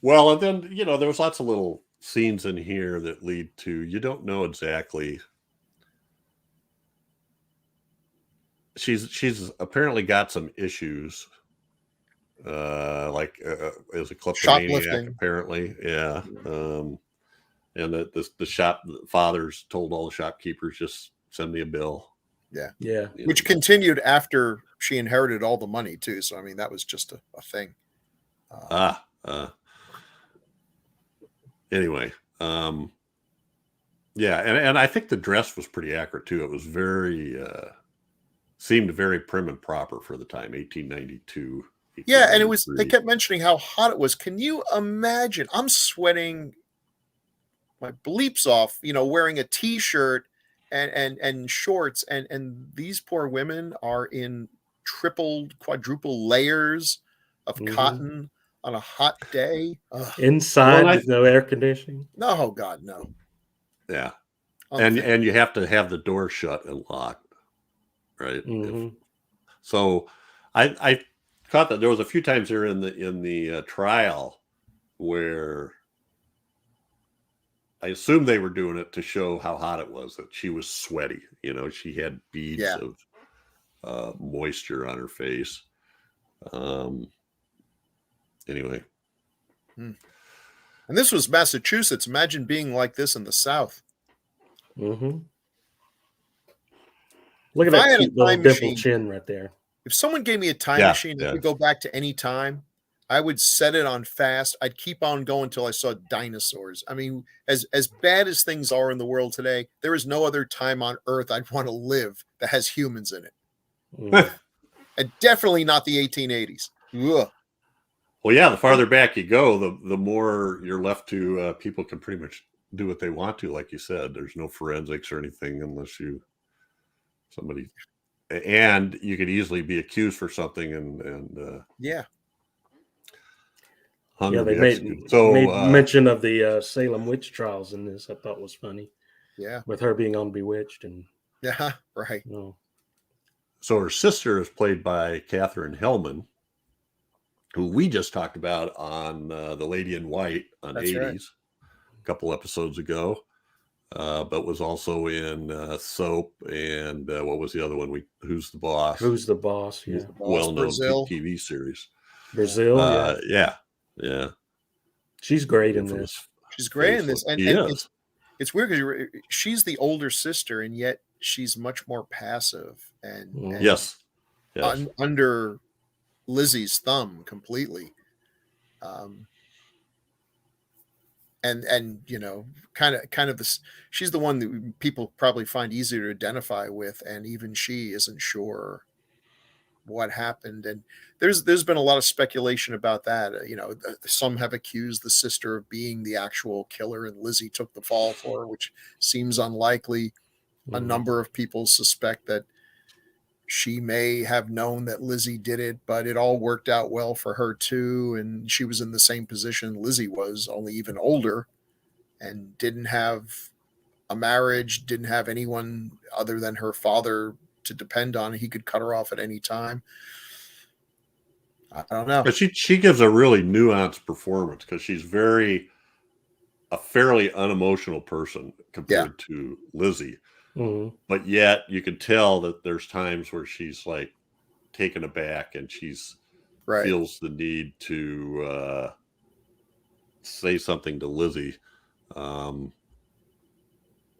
Well, and then, there was lots of little scenes in here that lead to, you don't know exactly. She's apparently got some issues, like as a kleptomaniac, apparently. Yeah. And the fathers told all the shopkeepers, just send me a bill. Yeah. Which continued after she inherited all the money too. So, I mean, that was just a thing. Anyway. Yeah. And I think the dress was pretty accurate too. It was seemed very prim and proper for the time, 1892. Yeah. And they kept mentioning how hot it was. Can you imagine? I'm sweating my bleeps off, wearing a t-shirt and shorts, and these poor women are in quadruple layers of cotton on a hot day. Inside with no air conditioning. No, God, no. Yeah. And you have to have the door shut and locked, right? So I caught that there was a few times here in the trial where I assume they were doing it to show how hot it was, that she was sweaty. She had beads of moisture on her face. Anyway. And this was Massachusetts. Imagine being like this in the South. Look at that cute little dimple chin right there. If someone gave me a time machine and could go back to any time, I would set it on fast. I'd keep on going until I saw dinosaurs. I mean, as bad as things are in the world today, there is no other time on Earth I'd want to live that has humans in it. And definitely not the 1880s. Ugh. Well, yeah, the farther back you go, the more you're left to people can pretty much do what they want to, like you said. There's no forensics or anything unless somebody, and you could easily be accused for something and they made mention of the Salem witch trials in this. I thought was funny. Yeah, with her being on Bewitched and right. So her sister is played by Katherine Hellman, who we just talked about on The Lady in White on That's 80s, right. a couple episodes ago, but was also in Soap and what was the other one? Who's the Boss? Who's the Boss? Yeah, well-known TV series. Brazil. Yeah. She's great in this. She's great in this, and it's weird because she's the older sister, and yet she's much more passive and yes. Under Lizzie's thumb completely. And kind of this, she's the one that people probably find easier to identify with, and even she isn't sure what happened. And there's been a lot of speculation about that. Some have accused the sister of being the actual killer, and Lizzie took the fall for her, which seems unlikely. A number of people suspect that she may have known that Lizzie did it, but it all worked out well for her too. And she was in the same position Lizzie was, only even older, and didn't have a marriage, didn't have anyone other than her father to depend on. He could cut her off at any time. I don't know. But she gives a really nuanced performance because she's a fairly unemotional person compared to Lizzie. But yet you can tell that there's times where she's like taken aback and she's feels the need to say something to Lizzie.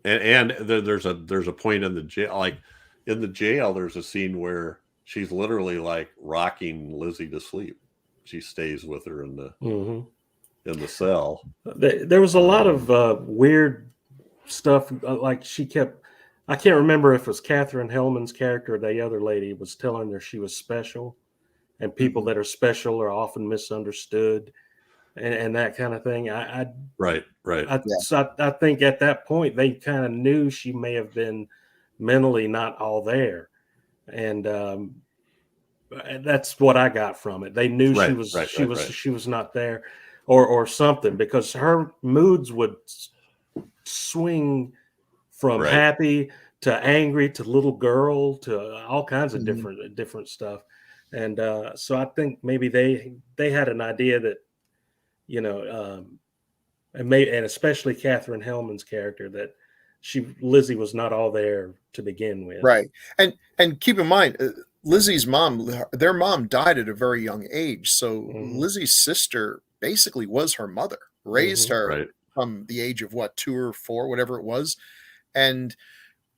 And there's a point in the jail, like in the jail, there's a scene where she's literally like rocking Lizzie to sleep. She stays with her in the cell. There was a lot of weird stuff. Like I can't remember if it was Catherine Hellman's character or the other lady was telling her she was special, and people that are special are often misunderstood, and that kind of thing. Right. So I think at that point they kind of knew she may have been mentally not all there, and that's what I got from it. They knew she was not there, or something, because her moods would swing from happy to angry to little girl to all kinds of different stuff, and so I think maybe they had an idea that, and especially Catherine Hellman's character, that Lizzie was not all there to begin with. Right. And keep in mind, Lizzie's mom, their mom died at a very young age. So Lizzie's sister basically was her mother, raised her from the age of 2 or 4, whatever it was. And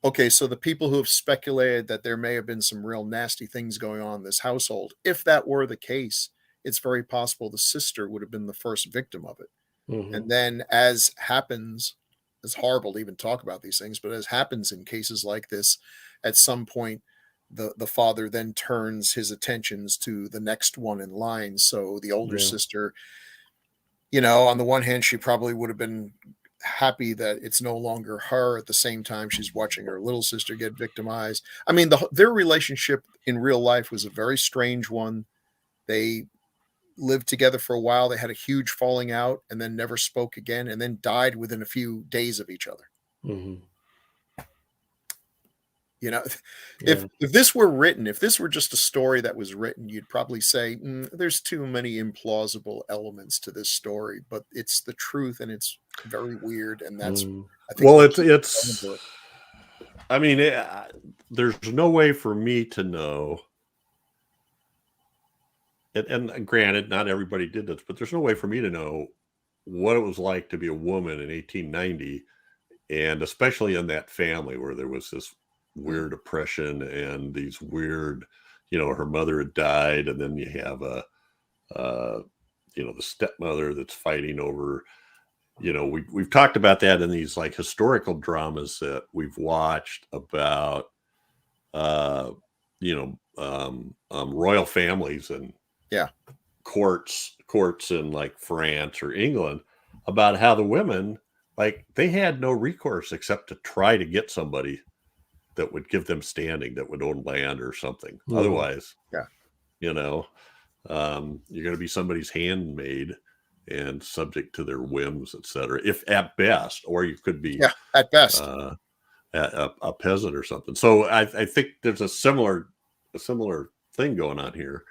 okay, so the people who have speculated that there may have been some real nasty things going on in this household, if that were the case, it's very possible the sister would have been the first victim of it. And then, as happens, it's horrible to even talk about these things, but as happens in cases like this, at some point, the father then turns his attentions to the next one in line. So the older sister, on the one hand, she probably would have been happy that it's no longer her. At the same time, she's watching her little sister get victimized. I mean, their relationship in real life was a very strange one. They lived together for a while. They had a huge falling out and then never spoke again, and then died within a few days of each other. If this were written, if this were just a story that was written, you'd probably say there's too many implausible elements to this story, but it's the truth and it's very weird. And that's, I think, it's I mean, there's no way for me to know. And granted, not everybody did this, but there's no way for me to know what it was like to be a woman in 1890, and especially in that family where there was this weird oppression and these weird, her mother had died, and then you have the stepmother that's fighting over, we've talked about that in these like historical dramas that we've watched about, royal families and courts in like France or England, about how the women, like, they had no recourse except to try to get somebody that would give them standing, that would own land or something. Otherwise, you're going to be somebody's handmaid and subject to their whims, etc. If at best, or you could be at best a peasant or something. So I think there's a similar thing going on here.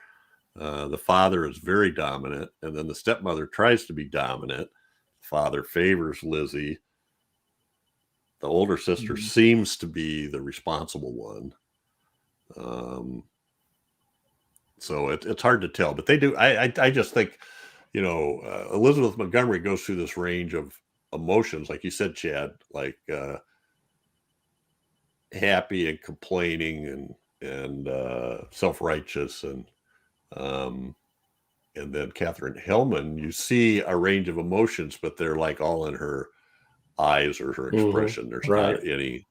The father is very dominant, and then the stepmother tries to be dominant. The father favors Lizzie. The older sister seems to be the responsible one. So it's hard to tell, but they do. I just think, Elizabeth Montgomery goes through this range of emotions, like you said, Chad, like happy and complaining and self-righteous, and then Catherine Hellman, you see a range of emotions, but they're like all in her eyes or her expression. There's not any.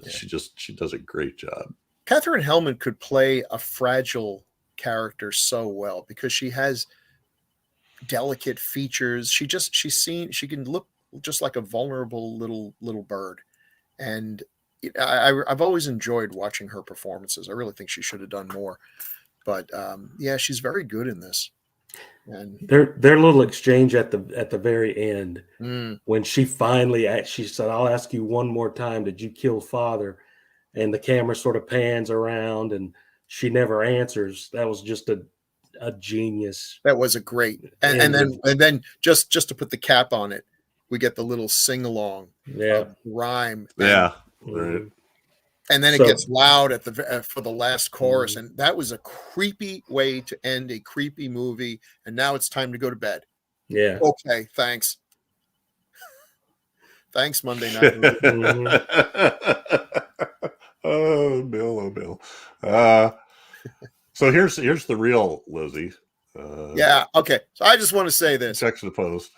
She does a great job. Catherine Hellman could play a fragile character so well because she has delicate features. She can look just like a vulnerable little bird, and I've always enjoyed watching her performances. I really think she should have done more, but she's very good in this. And their little exchange at the very end, when she said, "I'll ask you one more time, did you kill father?" And the camera sort of pans around and she never answers. That was just a genius. That was a great, and then just to put the cap on it, we get the little sing along rhyme. Right. And then it gets loud for the last chorus, and that was a creepy way to end a creepy movie. And now it's time to go to bed. Yeah. Okay. Thanks. Thanks, Monday Night. Oh, Bill. So here's the real Lizzie. Yeah. Okay. So I just want to say this. Juxtaposed.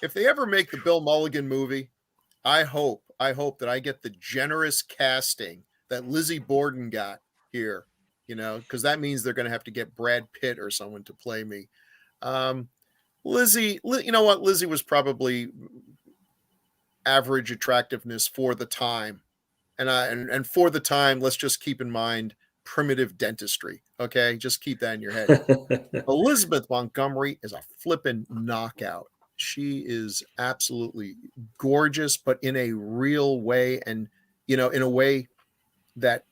If they ever make the Bill Mulligan movie, I hope that I get the generous casting that Lizzie Borden got here, because that means they're going to have to get Brad Pitt or someone to play me. Lizzie, you know what? Lizzie was probably average attractiveness for the time. And for the time, let's just keep in mind primitive dentistry. Okay. Just keep that in your head. Elizabeth Montgomery is a flippin' knockout. She is absolutely gorgeous, but in a real way, and in a way that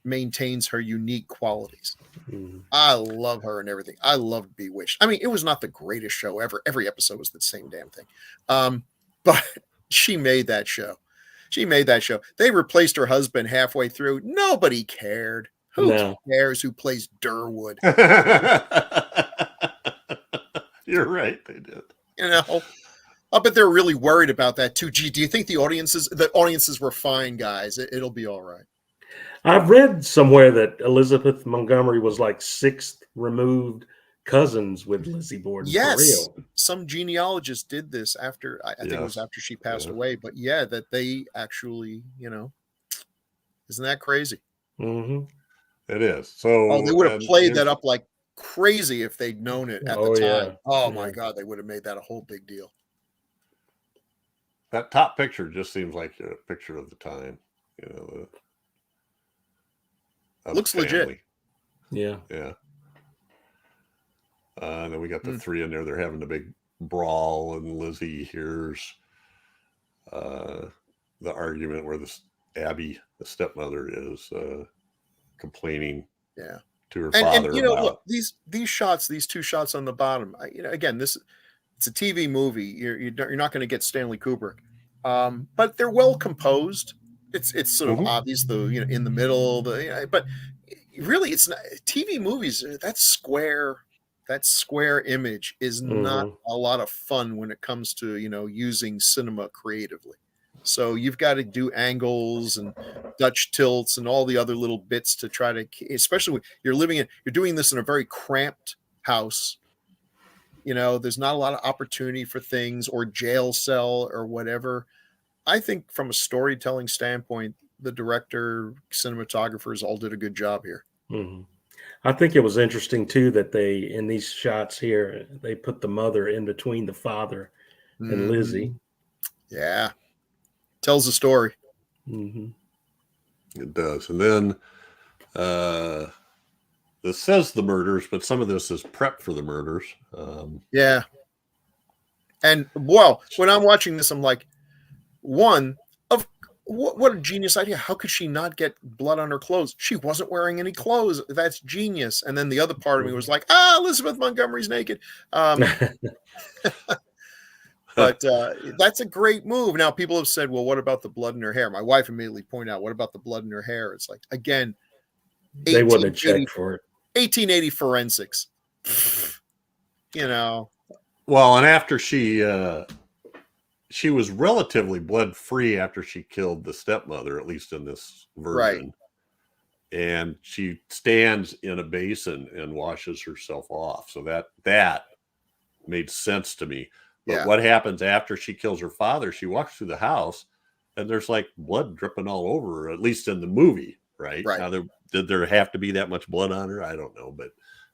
maintains her unique qualities. I love her and everything. I love Bewitched. I mean, it was not the greatest show ever. Every episode was the same damn thing. But she made that show. They replaced her husband halfway through. Nobody cared. Who cares who plays Durwood? You're right. They did. I bet they're really worried about that too. Gee, do you think the audiences were fine, guys? It'll be all right. I've read somewhere that Elizabeth Montgomery was like 6th removed cousins with Lizzie Borden. Yes, for real. Some genealogist did this after. I think it was after she passed away. But yeah, that they actually, isn't that crazy? Mm-hmm. It is. So they would have played that up like crazy if they'd known it at the time. Oh my God, they would have made that a whole big deal. That top picture just seems like a picture of the time. Looks legit. Yeah. And then we got the three in there. They're having a big brawl, and Lizzie hears the argument where Abby, the stepmother, is complaining to her father. And look, these shots, these two shots on the bottom. Again, it's a TV movie. You're not going to get Stanley Kubrick, but they're well composed. It's sort of obvious, though, in the middle. But really, it's not TV movies. That square image is not a lot of fun when it comes to using cinema creatively. So you've got to do angles and Dutch tilts and all the other little bits to try to, especially when you're doing this in a very cramped house. There's not a lot of opportunity for things, or jail cell or whatever. I think from a storytelling standpoint, the director, cinematographers all did a good job here. Mm-hmm. I think it was interesting too that in these shots here, they put the mother in between the father and Lizzie. Yeah. Tells the story. It does. And then this says the murders, but some of this is prep for the murders. Yeah. And well, when I'm watching this, I'm like, what a genius idea. How could she not get blood on her clothes? She wasn't wearing any clothes. That's genius. And then the other part of me was like, Elizabeth Montgomery's naked. But that's a great move. Now, people have said, well, what about the blood in her hair? My wife immediately pointed out, what about the blood in her hair? It's like, again, they wouldn't have checked for it. 1880 forensics. Well, and after she was relatively blood free after she killed the stepmother, at least in this version. Right. And she stands in a basin and washes herself off. So that made sense to me. But what happens after she kills her father? She walks through the house and there's like blood dripping all over her, at least in the movie, right? Now, did there have to be that much blood on her? I don't know, but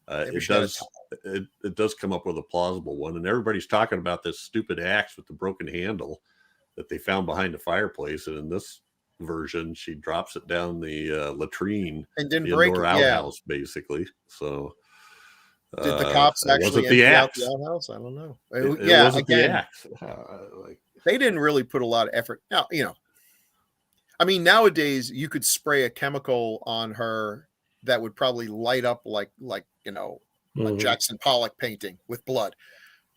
it does come up with a plausible one. And everybody's talking about this stupid axe with the broken handle that they found behind the fireplace. And in this version, she drops it down the latrine and didn't break it. Outhouse, basically. So. Did the cops actually empty out the outhouse? I don't know. It wasn't the axe. They didn't really put a lot of effort. Now, I mean, nowadays you could spray a chemical on her that would probably light up like a Jackson Pollock painting with blood.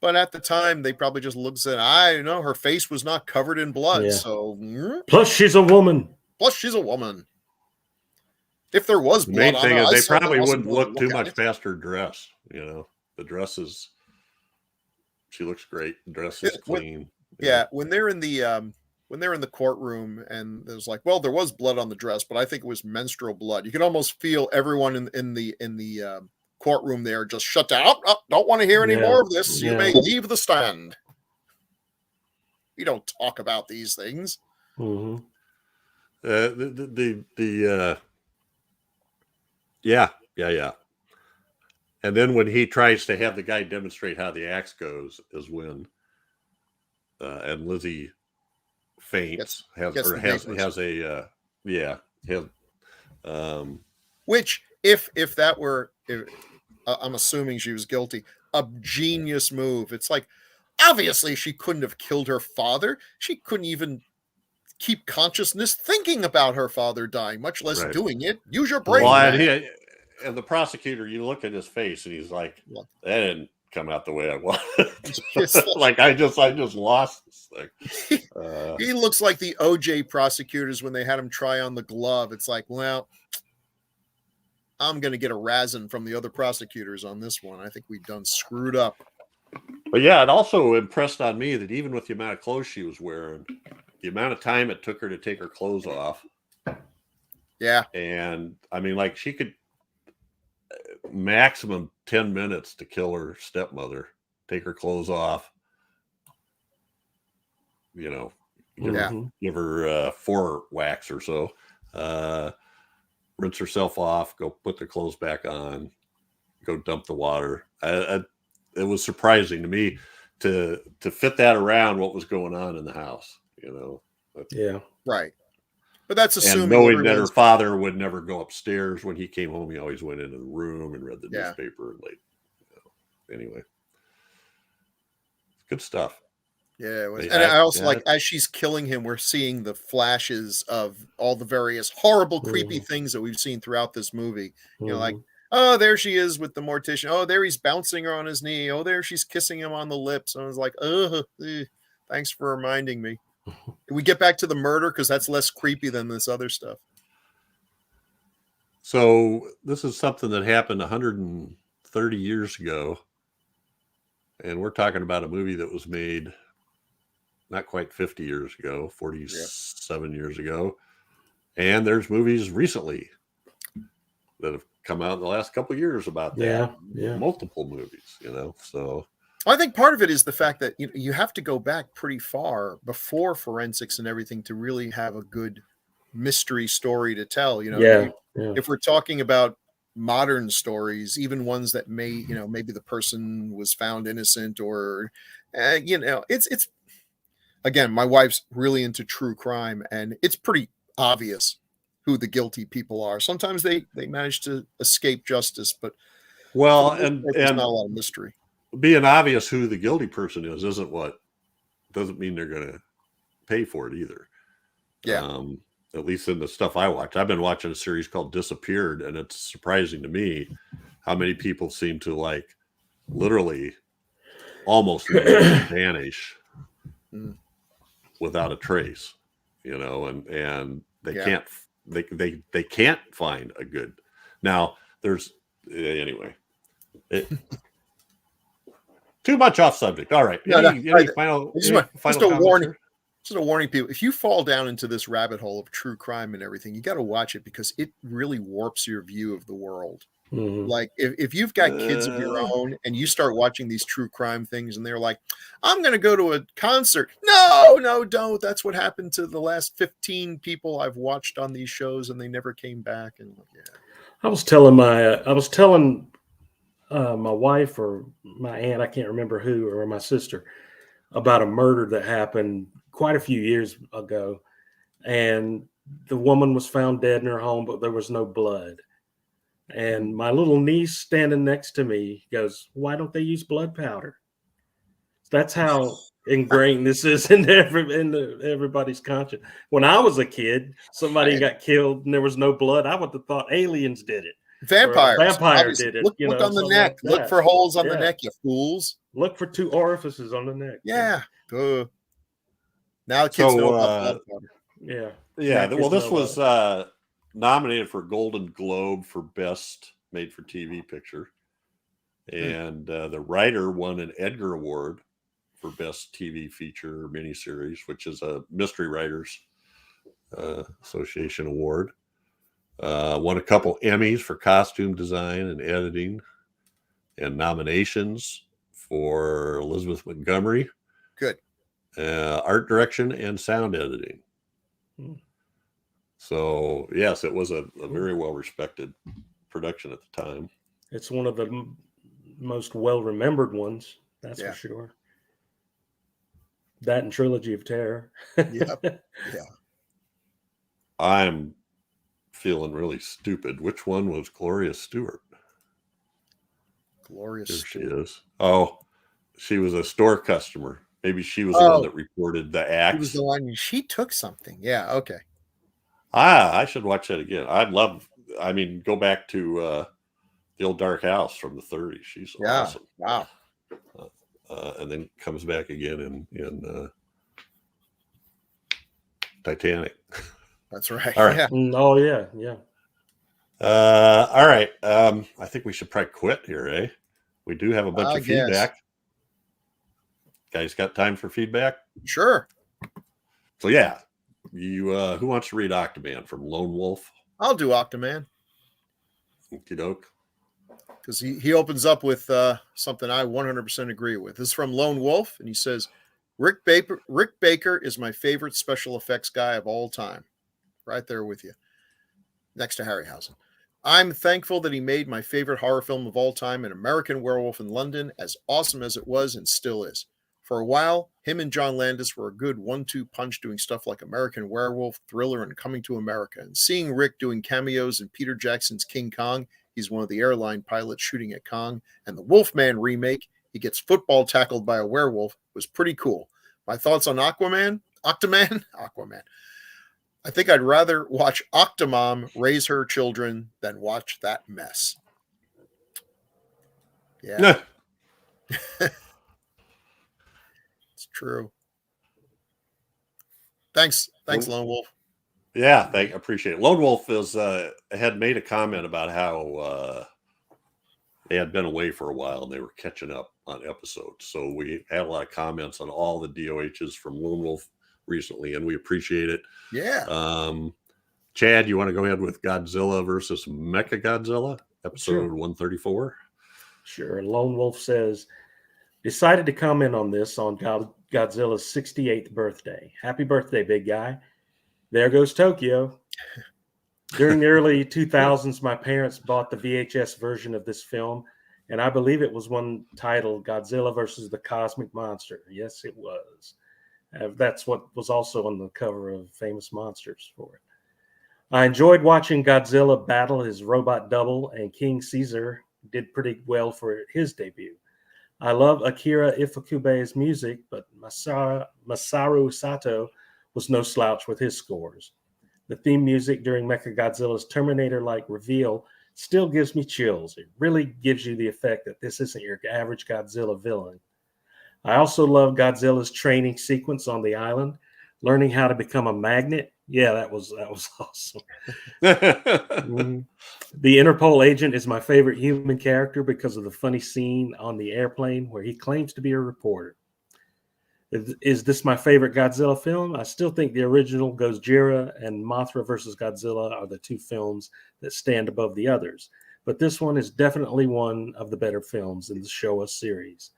But at the time, they probably just looked and said, I don't know, her face was not covered in blood. Yeah. So plus she's a woman. If there was blood, the main thing is they probably wouldn't look too much past her dress. The dress she looks great. The dress is clean. When they're in the when they're in the courtroom and there's like, well, there was blood on the dress, but I think it was menstrual blood. You can almost feel everyone in the courtroom there just shut down. Oh, don't want to hear any more of this. You may leave the stand. We don't talk about these things. Mm-hmm. Yeah. And then when he tries to have the guy demonstrate how the axe goes is when and Lizzie faints, which if that were, I'm assuming she was guilty, a genius move. It's like, obviously she couldn't have killed her father. She couldn't even keep consciousness thinking about her father dying, much less doing it. Use your brain. Well, and the prosecutor, you look at his face and he's like, that didn't come out the way I wanted. Like I just lost this thing. He looks like the OJ prosecutors when they had him try on the glove. It's like, well, I'm going to get a razzing from the other prosecutors on this one. I think we've done screwed up. But yeah, it also impressed on me that even with the amount of clothes she was wearing, the amount of time it took her to take her clothes off. Yeah. And I mean, like she could maximum 10 minutes to kill her stepmother, take her clothes off, give her 4 whacks or so, rinse herself off, go put the clothes back on, go dump the water. It was surprising to me to fit that around what was going on in the house, Right. But that's assuming, and knowing that her father would never go upstairs when he came home. He always went into the room and read the newspaper and anyway, good stuff. Yeah, it was. And I also like, as she's killing him, we're seeing the flashes of all the various horrible, creepy things that we've seen throughout this movie. Like, oh, there she is with the mortician. Oh, there he's bouncing her on his knee. Oh, there she's kissing him on the lips. And I was like, thanks for reminding me. Can we get back to the murder? Because that's less creepy than this other stuff. So this is something that happened 130 years ago. And we're talking about a movie that was made not quite 50 years ago, 47 years ago. And there's movies recently that have come out in the last couple of years about that. Yeah. Multiple movies, so. I think part of it is the fact that you have to go back pretty far before forensics and everything to really have a good mystery story to tell. If we're talking about modern stories, even ones that may, maybe the person was found innocent or, it's again, my wife's really into true crime, and it's pretty obvious who the guilty people are. Sometimes they manage to escape justice, but and there's not a lot of mystery. Being obvious who the guilty person is doesn't mean they're going to pay for it either. Yeah. At least in the stuff I watch. I've been watching a series called Disappeared, and it's surprising to me how many people seem to literally almost vanish without a trace, and they can't they can't find a good. Now there's anyway. Too much off subject. All right. Any final warning. Just a warning, people. If you fall down into this rabbit hole of true crime and everything, you got to watch it because it really warps your view of the world. Like if you've got kids of your own and you start watching these true crime things and they're like, I'm going to go to a concert. No, don't. That's what happened to the last 15 people I've watched on these shows and they never came back. And I was telling my wife or my aunt, I can't remember who, or my sister, about a murder that happened quite a few years ago. And the woman was found dead in her home, but there was no blood. And my little niece standing next to me goes, why don't they use blood powder? That's how ingrained this is in everybody's conscience. When I was a kid, somebody got killed and there was no blood. I would have thought aliens did it. Vampire did it. Look on the neck. Look for holes on the neck, you fools. Look for 2 orifices on the neck. Yeah. Now kids know about Yeah. Well, this was nominated for Golden Globe for Best Made for TV Picture. And the writer won an Edgar Award for Best TV Feature Miniseries, which is a Mystery Writers Association award. Won a couple Emmys for costume design and editing, and nominations for Elizabeth Montgomery. Good. Art direction and sound editing. So, yes, it was a very well-respected production at the time. It's one of the most well-remembered ones, that's for sure. That and Trilogy of Terror. Yep. Yeah. I'm feeling really stupid. Which one was Gloria Stewart? Gloria Here Stewart. she is. Oh, she was a store customer. Maybe she was the one that reported the axe. She was the one. She took something. Yeah. Okay. I should watch that again. Go back to the old dark house from the 30s. She's awesome. Wow. And then comes back again in Titanic. That's right. All right. Yeah. Oh, yeah. Yeah. All right. I think we should probably quit here, eh? We do have a bunch of feedback. Guys got time for feedback? Sure. So, yeah. You who wants to read Octoman from Lone Wolf? I'll do Octoman. Okie doke. Because he opens up with something I 100% agree with. This is from Lone Wolf, and he says, Rick Baker is my favorite special effects guy of all time. Right there with you. Next to Harryhausen. I'm thankful that he made my favorite horror film of all time, An American Werewolf in London, as awesome as it was and still is. For a while, him and John Landis were a good 1-2 punch doing stuff like American Werewolf, Thriller, and Coming to America. And seeing Rick doing cameos in Peter Jackson's King Kong, he's one of the airline pilots shooting at Kong, and the Wolfman remake, he gets football tackled by a werewolf, was pretty cool. My thoughts on Octoman. I think I'd rather watch Octomom raise her children than watch that mess. Yeah. It's true. Thanks, Lone Wolf. Yeah, appreciate it. Lone Wolf had made a comment about how they had been away for a while and they were catching up on episodes. So we had a lot of comments on all the DOHs from Lone Wolf recently, and we appreciate it. Yeah. Chad, you want to go ahead with Godzilla versus Mechagodzilla, episode 134? Sure. Lone Wolf says, decided to comment on this on Godzilla's 68th birthday. Happy birthday, big guy. There goes Tokyo. During the early 2000s, my parents bought the VHS version of this film, and I believe it was one titled Godzilla versus the Cosmic Monster. Yes, it was. That's what was also on the cover of Famous Monsters for it. I enjoyed watching Godzilla battle his robot double, and King Caesar did pretty well for his debut. I love Akira Ifukube's music, but Masaru Sato was no slouch with his scores. The theme music during Mechagodzilla's Terminator-like reveal still gives me chills. It really gives you the effect that this isn't your average Godzilla villain. I also love Godzilla's training sequence on the island, learning how to become a magnet. Yeah, that was awesome. The Interpol agent is my favorite human character because of the funny scene on the airplane where he claims to be a reporter. Is this my favorite Godzilla film? I still think the original Gojira and Mothra versus Godzilla are the two films that stand above the others. But this one is definitely one of the better films in the Showa series.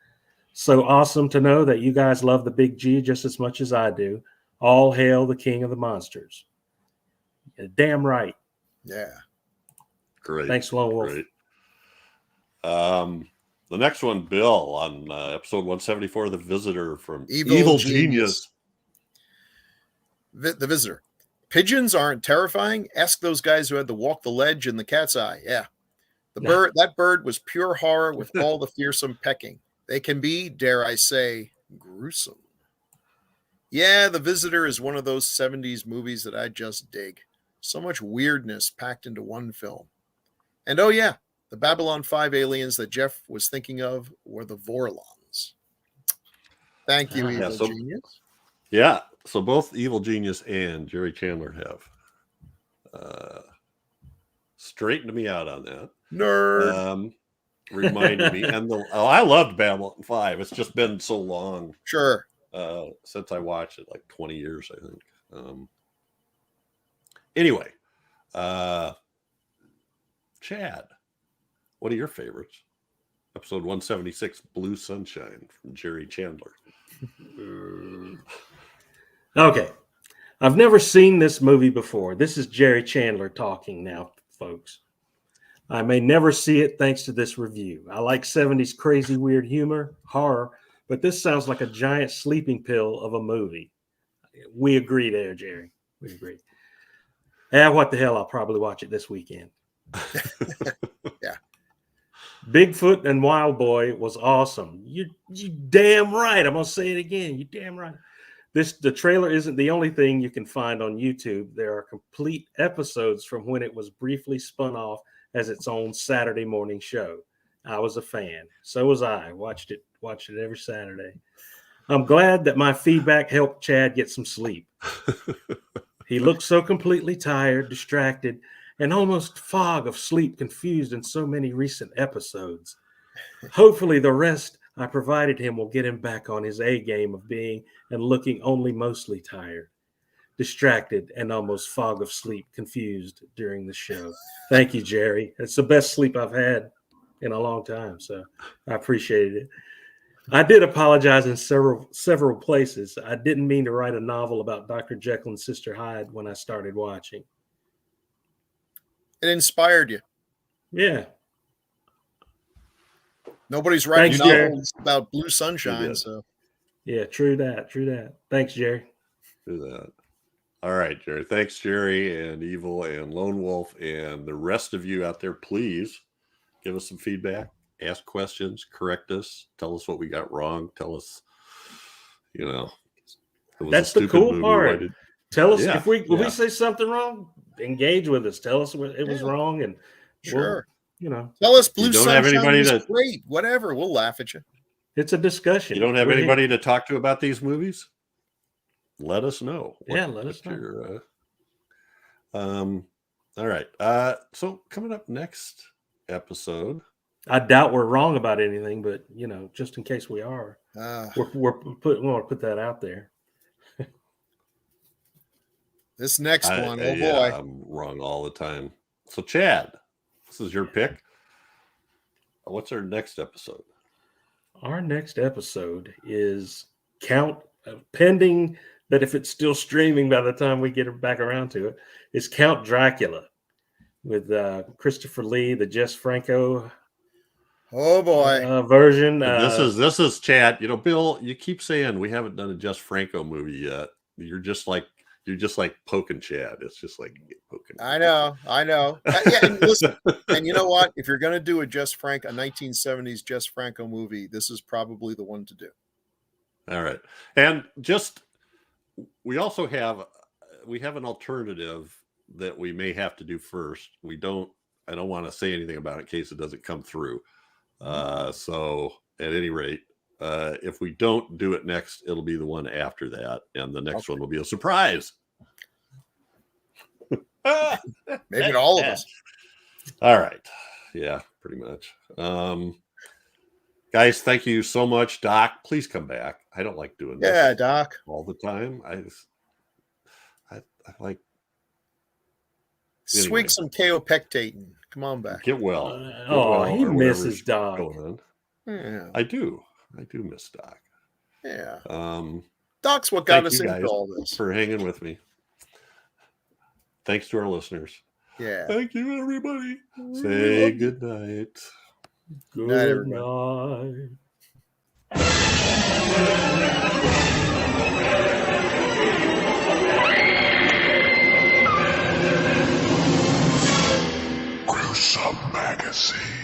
So awesome to know that you guys love the Big G just as much as I do. All hail the king of the monsters. Yeah, damn right. Yeah. Great. Thanks, Lone Wolf. Great. The next one, Bill, on episode 174, The Visitor from Evil Genius. The Visitor. Pigeons aren't terrifying. Ask those guys who had to walk the ledge in the Cat's Eye. Yeah. That bird was pure horror with all the fearsome pecking. They can be, dare I say, gruesome. Yeah, The Visitor is one of those 70s movies that I just dig. So much weirdness packed into one film. And oh yeah, the Babylon 5 aliens that Jeff was thinking of were the Vorlons. Thank you, Evil Genius. Yeah, so both Evil Genius and Jerry Chandler have straightened me out on that. Nerd. reminded me. And I loved Babylon 5. It's just been so long Sure. since I watched it, like 20 years, I think. Anyway, Chad, what are your favorites? Episode 176, Blue Sunshine from Jerry Chandler. Okay. I've never seen this movie before. This is Jerry Chandler talking now, folks. I may never see it thanks to this review. I like 70s crazy, weird humor, horror, but this sounds like a giant sleeping pill of a movie. We agree there, Jerry. We agree. What the hell? I'll probably watch it this weekend. Yeah. Bigfoot and Wild Boy was awesome. You damn right. I'm going to say it again. You damn right. The trailer isn't the only thing you can find on YouTube. There are complete episodes from when it was briefly spun off as its own Saturday morning show. I was a fan. So was I. Watched it every Saturday. I'm glad that my feedback helped Chad get some sleep. He looked so completely tired, distracted, and almost fog of sleep confused in so many recent episodes. Hopefully the rest I provided him will get him back on his A game of being and looking only mostly tired, distracted, and almost fog of sleep confused during the show. Thank you, Jerry. It's the best sleep I've had in a long time, so I appreciated it. I did apologize in several places. I didn't mean to write a novel about Dr. Jekyll and Sister Hyde when I started watching. It inspired you. Yeah. Nobody's writing Thanks, Jerry. novels about Blue Sunshine, so. Yeah, true that. Thanks, Jerry. Do that. All right, Jerry. Thanks, Jerry and Evil and Lone Wolf and the rest of you out there. Please give us some feedback, ask questions, correct us, tell us what we got wrong. Tell us, it was That's a the stupid cool movie. part. Tell us if we yeah. say something wrong, engage with us. Tell us it was wrong, and Sure. Tell us Blue don't have Sunshine anybody is great. Whatever, we'll laugh at you. It's a discussion. You don't have anybody to talk to about these movies? Let us know. Let us know. All right. So coming up next episode, I doubt we're wrong about anything, but just in case we are, we want to put that out there. This next one, oh boy, I'm wrong all the time. So Chad, this is your pick. What's our next episode? Our next episode is pending that if it's still streaming by the time we get back around to it, is Count Dracula with Christopher Lee, the Jess Franco version. This is Chad. Bill, you keep saying we haven't done a Jess Franco movie yet. You're just like poking Chad. It's just like poking. I know. And listen, and you know what? If you're going to do a 1970s Jess Franco movie, this is probably the one to do. All right. And we also have an alternative that we may have to do first. I don't want to say anything about it in case it doesn't come through. So at any rate, if we don't do it next, it'll be the one after that. And the next one will be a surprise. Maybe to all of us. All right. Yeah, pretty much. Guys, thank you so much. Doc, please come back. I don't like doing this. Yeah, Doc. All the time. I like swig some kaopectate. Come on back. Get well. He misses Doc. Yeah. I do miss Doc. Yeah. Doc's what got us into all this. For hanging with me. Thanks to our listeners. Yeah. Thank you, everybody. Say good night. Good night. Gruesome Magazine.